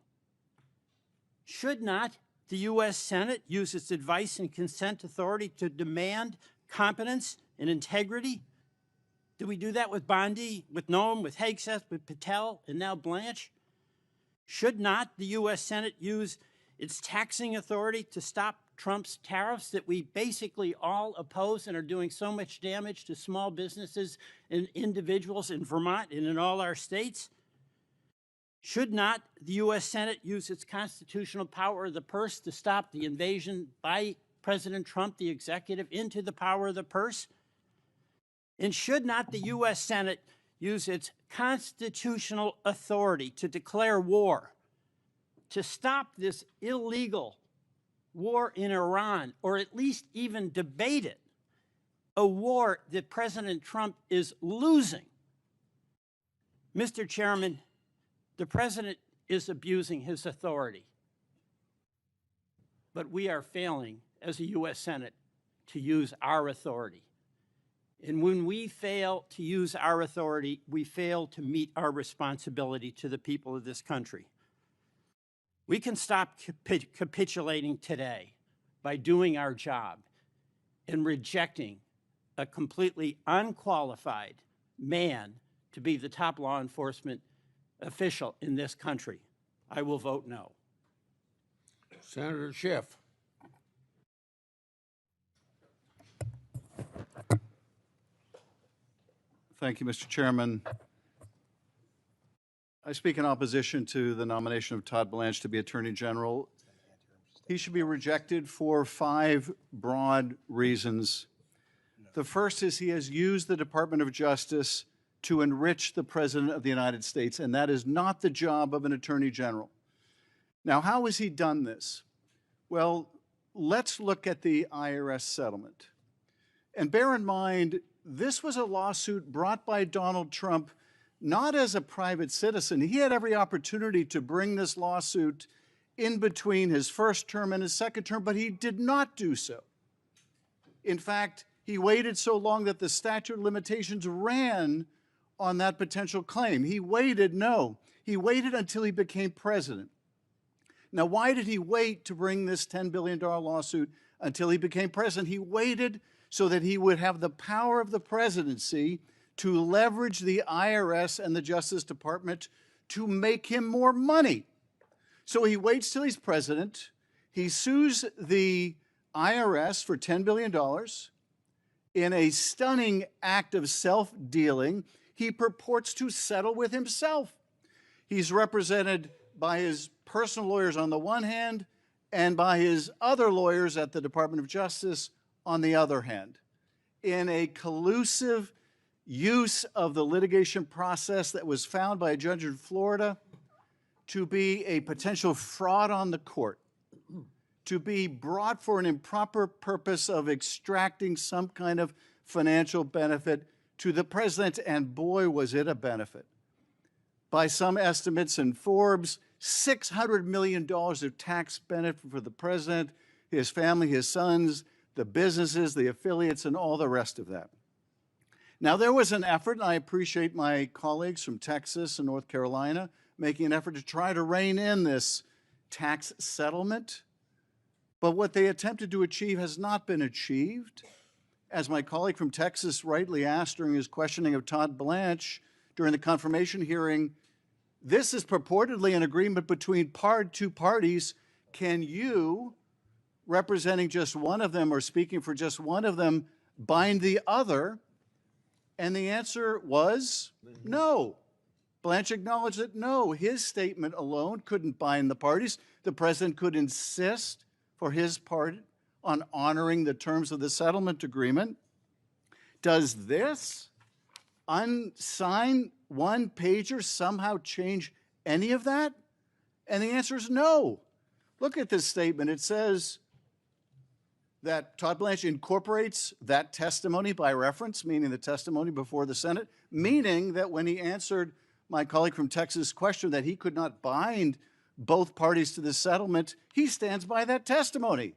Should not the U.S. Senate use its advice and consent authority to demand competence and integrity? Did we do that with Bondi, with Nome, with Hegseth, with Patel, and now Blanche? Should not the U.S. Senate use its taxing authority to stop Trump's tariffs that we basically all oppose and are doing so much damage to small businesses and individuals in Vermont and in all our states? Should not the U.S. Senate use its constitutional power of the purse to stop the invasion by President Trump, the executive, into the power of the purse? And should not the U.S. Senate use its constitutional authority to declare war, to stop this illegal war in Iran, or at least even debate it, a war that President Trump is losing? Mr. Chairman, the president is abusing his authority, but we are failing as a U.S. Senate to use our authority. And when we fail to use our authority, we fail to meet our responsibility to the people of this country. We can stop capitulating today by doing our job and rejecting a completely unqualified man to be the top law enforcement official in this country. I will vote no. Senator Schiff. Thank you, Mr. Chairman. I speak in opposition to the nomination of Todd Blanche to be Attorney General. He should be rejected for 5 broad reasons. The first is he has used the Department of Justice to enrich the President of the United States, and that is not the job of an Attorney General. Now, how has he done this? Well, let's look at the IRS settlement. And bear in mind, this was a lawsuit brought by Donald Trump not as a private citizen. He had every opportunity to bring this lawsuit in between his first term and his second term, but he did not do so. In fact, he waited so long that the statute of limitations ran on that potential claim. He waited until he became president. Now, why did he wait to bring this $10 billion lawsuit until he became president? He waited so that he would have the power of the presidency to leverage the IRS and the Justice Department to make him more money. So he waits till he's president. He sues the IRS for $10 billion. In a stunning act of self-dealing, he purports to settle with himself. He's represented by his personal lawyers on the one hand and by his other lawyers at the Department of Justice on the other hand, in a collusive use of the litigation process that was found by a judge in Florida to be a potential fraud on the court, to be brought for an improper purpose of extracting some kind of financial benefit to the president, and boy, was it a benefit. By some estimates in Forbes, $600 million of tax benefit for the president, his family, his sons, the businesses, the affiliates, and all the rest of that. Now, there was an effort, and I appreciate my colleagues from Texas and North Carolina making an effort to try to rein in this tax settlement. But what they attempted to achieve has not been achieved. As my colleague from Texas rightly asked during his questioning of Todd Blanche during the confirmation hearing, this is purportedly an agreement between two parties. Can you, representing just one of them or speaking for just one of them, bind the other? And the answer was no. Blanche acknowledged that no, his statement alone couldn't bind the parties. The president could insist for his part on honoring the terms of the settlement agreement. Does this unsigned one-pager somehow change any of that? And the answer is no. Look at this statement. It says that Todd Blanche incorporates that testimony by reference, meaning the testimony before the Senate, meaning that when he answered my colleague from Texas' question that he could not bind both parties to the settlement, he stands by that testimony.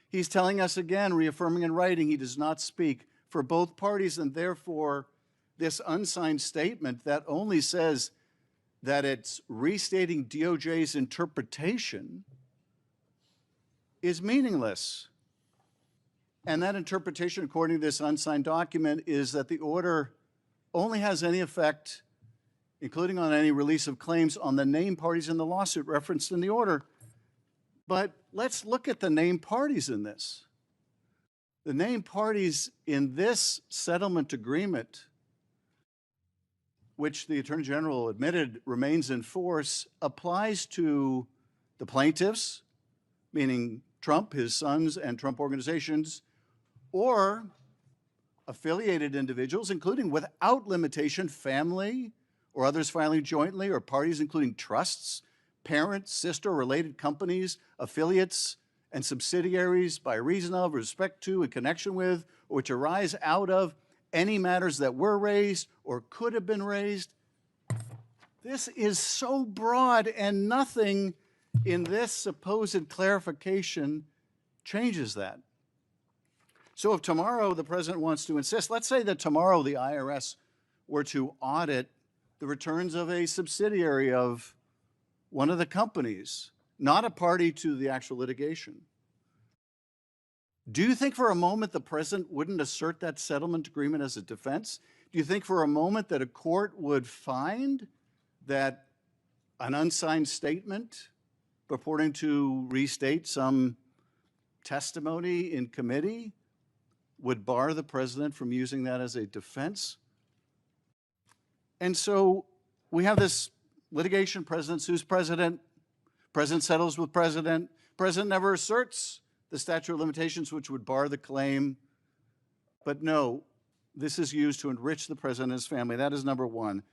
He's telling us again, reaffirming in writing, he does not speak for both parties, and therefore this unsigned statement that only says that it's restating DOJ's interpretation is meaningless. And that interpretation, according to this unsigned document, is that the order only has any effect, including on any release of claims, on the named parties in the lawsuit referenced in the order. But let's look at the named parties in this. The named parties in this settlement agreement, which the Attorney General admitted remains in force, applies to the plaintiffs, meaning Trump, his sons, and Trump organizations, or affiliated individuals, including without limitation family or others filing jointly, or parties including trusts, parents, sister, related companies, affiliates, and subsidiaries by reason of, respect to, and connection with, or which arise out of any matters that were raised or could have been raised. This is so broad, and nothing in this supposed clarification changes that. So if tomorrow the president wants to insist, let's say that tomorrow the IRS were to audit the returns of a subsidiary of one of the companies, not a party to the actual litigation. Do you think for a moment the president wouldn't assert that settlement agreement as a defense? Do you think for a moment that a court would find that an unsigned statement purporting to restate some testimony in committee would bar the president from using that as a defense? And so we have this litigation, president sues president settles with president never asserts the statute of limitations which would bar the claim. But no, this is used to enrich the president and his family. That is number one.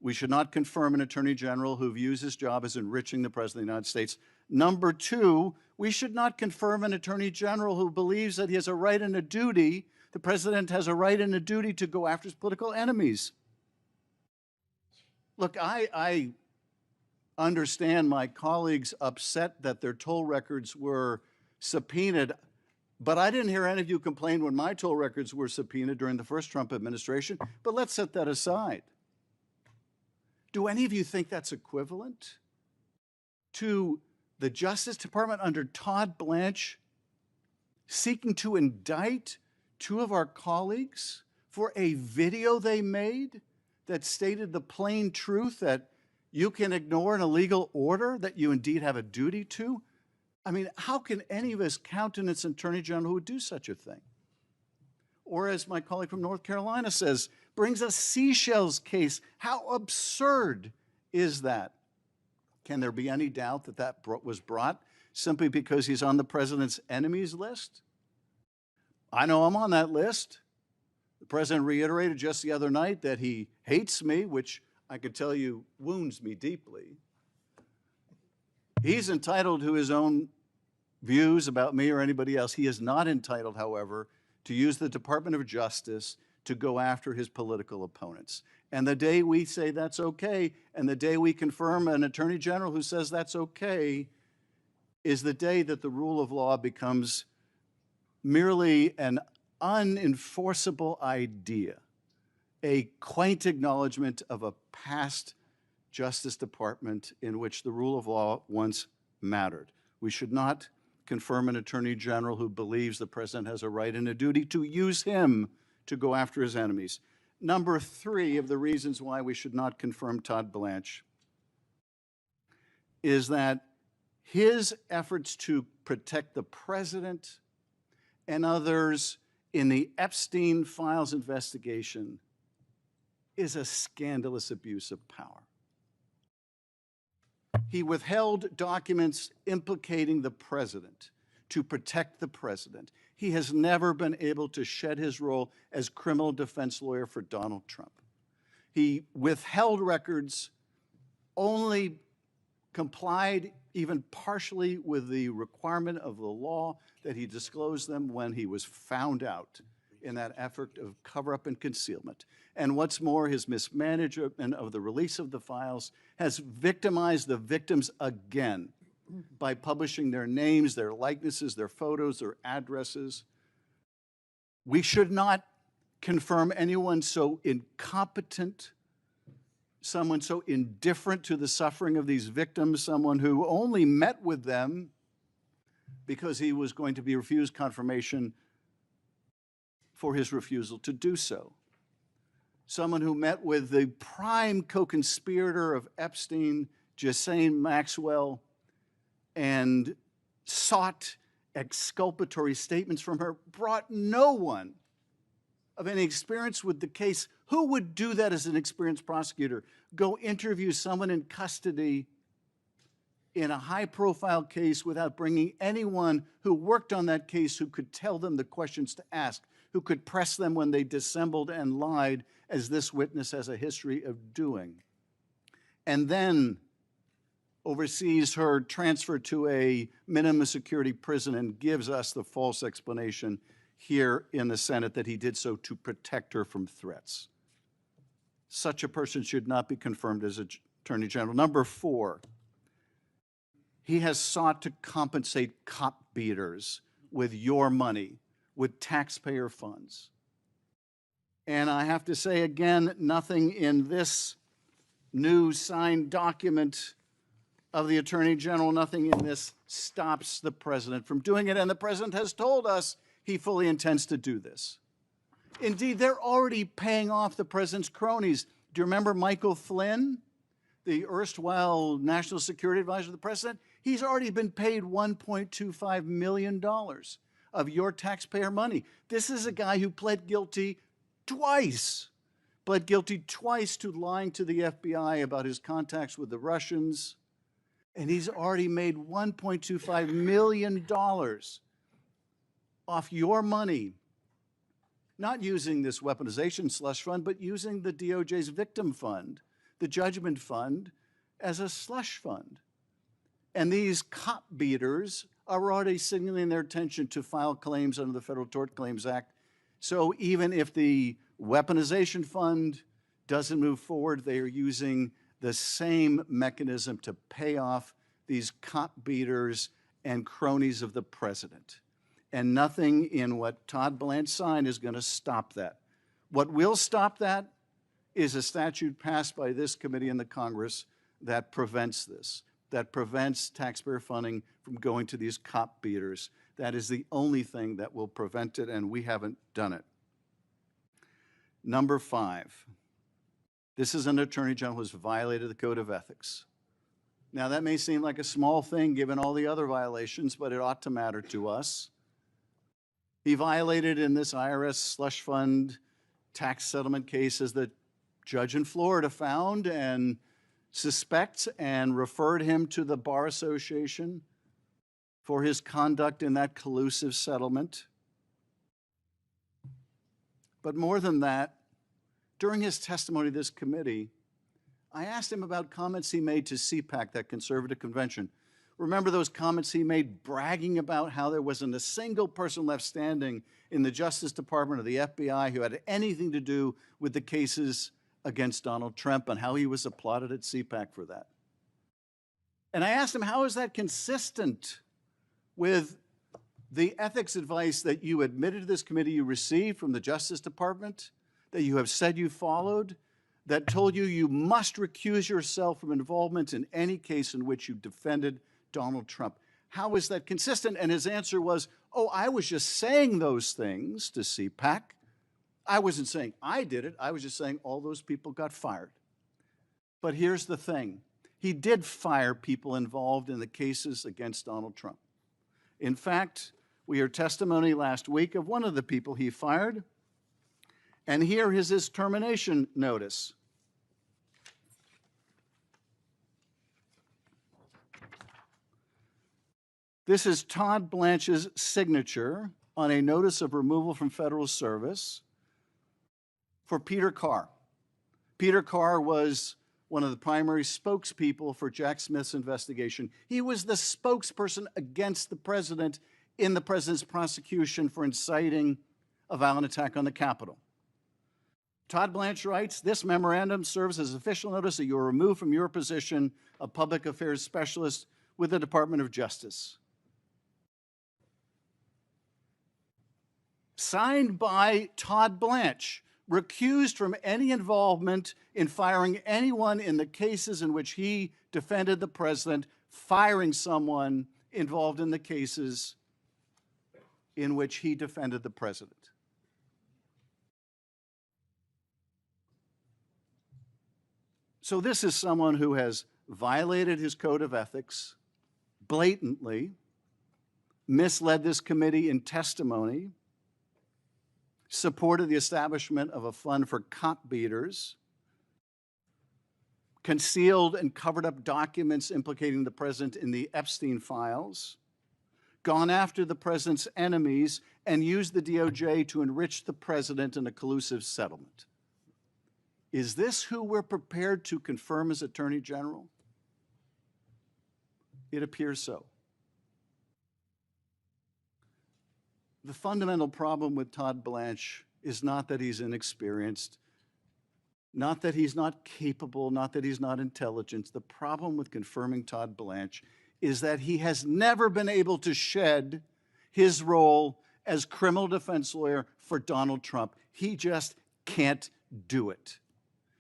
We should not confirm an attorney general who views his job as enriching the president of the United States. Number two, we should not confirm an attorney general who believes that he has a right and a duty, the president has a right and a duty to go after his political enemies. Look, I understand my colleagues upset that their toll records were subpoenaed, but I didn't hear any of you complain when my toll records were subpoenaed during the first Trump administration. But let's set that aside. Do any of you think that's equivalent to the Justice Department under Todd Blanche seeking to indict two of our colleagues for a video they made that stated the plain truth that you can ignore an illegal order that you indeed have a duty to? I mean, how can any of us countenance an attorney general who would do such a thing? Or as my colleague from North Carolina says, brings a seashells case. How absurd is that? Can there be any doubt that that was brought simply because he's on the president's enemies list? I know I'm on that list. The president reiterated just the other night that he hates me, which I could tell you wounds me deeply. He's entitled to his own views about me or anybody else. He is not entitled, however, to use the Department of Justice to go after his political opponents. And the day we say that's okay, and the day we confirm an attorney general who says that's okay, is the day that the rule of law becomes merely an unenforceable idea. a quaint acknowledgement of a past Justice Department in which the rule of law once mattered. We should not confirm an attorney general who believes the president has a right and a duty to use him to go after his enemies. Number 3 of the reasons why we should not confirm Todd Blanche is that his efforts to protect the president and others in the Epstein files investigation is a scandalous abuse of power. He withheld documents implicating the president to protect the president. He has never been able to shed his role as criminal defense lawyer for Donald Trump. He withheld records, only complied even partially with the requirement of the law that he disclose them when he was found out in that effort of cover-up and concealment. And what's more, his mismanagement of the release of the files has victimized the victims again by publishing their names, their likenesses, their photos, their addresses. We should not confirm anyone so incompetent, someone so indifferent to the suffering of these victims, someone who only met with them because he was going to be refused confirmation for his refusal to do so. Someone who met with the prime co-conspirator of Epstein, Ghislaine Maxwell, and sought exculpatory statements from her, brought no one of any experience with the case. Who would do that as an experienced prosecutor? Go interview someone in custody in a high-profile case without bringing anyone who worked on that case who could tell them the questions to ask, who could press them when they dissembled and lied, as this witness has a history of doing. And then oversees her transfer to a minimum security prison and gives us the false explanation here in the Senate that he did so to protect her from threats. Such a person should not be confirmed as Attorney General. Number 4, he has sought to compensate cop beaters with your money, with taxpayer funds. And I have to say again, nothing in this new signed document of the Attorney General, nothing in this stops the president from doing it. And the president has told us he fully intends to do this. Indeed, they're already paying off the president's cronies. Do you remember Michael Flynn, the erstwhile national security advisor of the president? He's already been paid $1.25 million of your taxpayer money. This is a guy who pled guilty twice to lying to the FBI about his contacts with the Russians, and he's already made $1.25 million off your money, not using this weaponization slush fund, but using the DOJ's victim fund, the judgment fund, as a slush fund. And these cop beaters are already signaling their intention to file claims under the Federal Tort Claims Act. So even if the weaponization fund doesn't move forward, they are using the same mechanism to pay off these cop beaters and cronies of the president. And nothing in what Todd Blanche signed is going to stop that. What will stop that is a statute passed by this committee in the Congress that prevents this, that prevents taxpayer funding from going to these cop beaters. That is the only thing that will prevent it, and we haven't done it. Number 5, this is an Attorney General who has violated the Code of Ethics. Now, that may seem like a small thing given all the other violations, but it ought to matter to us. He violated in this IRS slush fund tax settlement case, as the judge in Florida found and suspects, and referred him to the Bar Association for his conduct in that collusive settlement. But more than that, during his testimony to this committee, I asked him about comments he made to CPAC, that conservative convention. Remember those comments he made bragging about how there wasn't a single person left standing in the Justice Department or the FBI who had anything to do with the cases against Donald Trump, and how he was applauded at CPAC for that. And I asked him, how is that consistent with the ethics advice that you admitted to this committee you received from the Justice Department, that you have said you followed, that told you you must recuse yourself from involvement in any case in which you defended Donald Trump. How is that consistent? And his answer was, oh, I was just saying those things to CPAC. I wasn't saying I did it. I was just saying all those people got fired. But here's the thing. He did fire people involved in the cases against Donald Trump. In fact, we heard testimony last week of one of the people he fired, and here is his termination notice. This is Todd Blanche's signature on a notice of removal from federal service for Peter Carr. Peter Carr was one of the primary spokespeople for Jack Smith's investigation. He was the spokesperson against the president in the president's prosecution for inciting a violent attack on the Capitol. Todd Blanche writes, this memorandum serves as official notice that you are removed from your position of public affairs specialist with the Department of Justice. Signed by Todd Blanche, recused from any involvement in firing anyone in the cases in which he defended the president, firing someone involved in the cases in which he defended the president. So this is someone who has violated his code of ethics, blatantly, misled this committee in testimony, supported the establishment of a fund for cop beaters, concealed and covered up documents implicating the president in the Epstein files, gone after the president's enemies, and used the DOJ to enrich the president in a collusive settlement. Is this who we're prepared to confirm as Attorney General? It appears so. The fundamental problem with Todd Blanche is not that he's inexperienced, not that he's not capable, not that he's not intelligent. The problem with confirming Todd Blanche is that he has never been able to shed his role as criminal defense lawyer for Donald Trump. He just can't do it.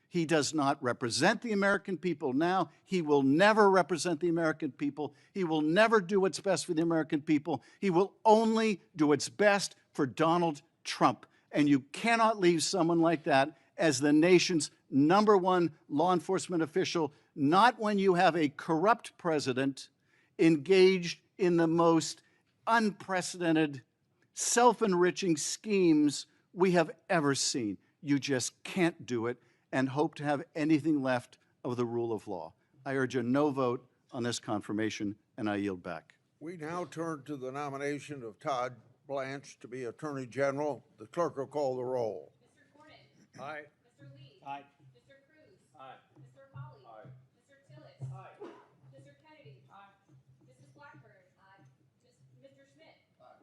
He does not represent the American people now. He will never represent the American people. He will never do what's best for the American people. He will only do what's best for Donald Trump. And you cannot leave someone like that as the nation's #1 law enforcement official, not when you have a corrupt president engaged in the most unprecedented, self-enriching schemes we have ever seen. You just can't do it and hope to have anything left of the rule of law. I urge a no vote on this confirmation, and I yield back. We now turn to the nomination of Todd Blanche to be Attorney General. The clerk will call the roll. Mr. Cornyn. Aye. Mr. Lee. Aye. Mr. Cruz. Aye. Mr. Hawley. Aye. Mr. Tillis. Aye. Mr. Kennedy. Aye. Mrs. Blackburn. Aye. Mr. Schmidt. Aye.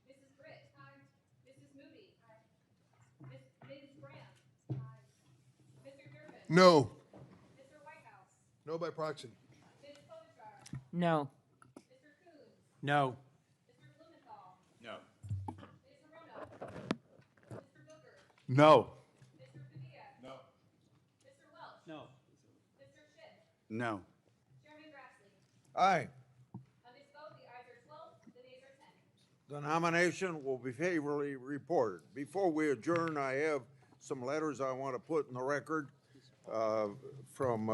Mrs. Britt. Aye. Mrs. Moody. Aye. Ms. Graham. Aye. Mr. Durbin. No. Mr. Whitehouse. No by proxy. Ms. Klobuchar. No. Mr. Coons. No. Mr. Blumenthal. No. Ms. Roanoke. Mr. Booker. No. Mr. Padilla. No. Mr. Welch. No. Mr. Schiff. No. Chairman Grassley. Aye. On this vote, the ayes are 12, the nays are 10. The nomination will be favorably reported. Before we adjourn, I have some letters I want to put in the record from,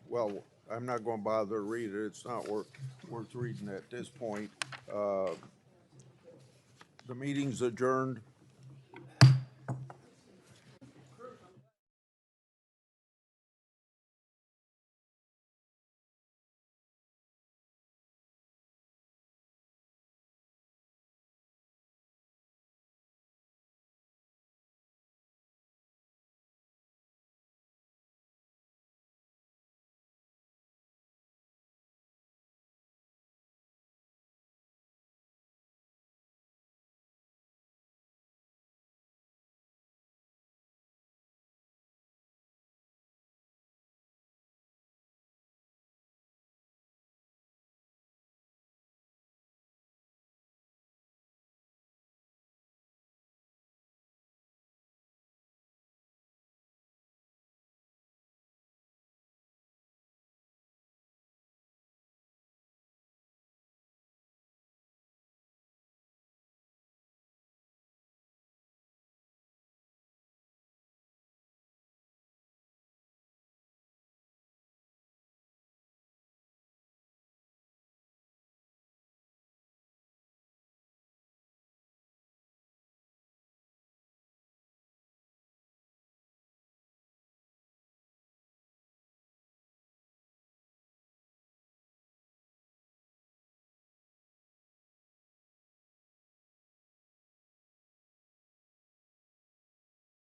well, I'm not going to bother to read it. It's not worth reading at this point. The meeting's adjourned.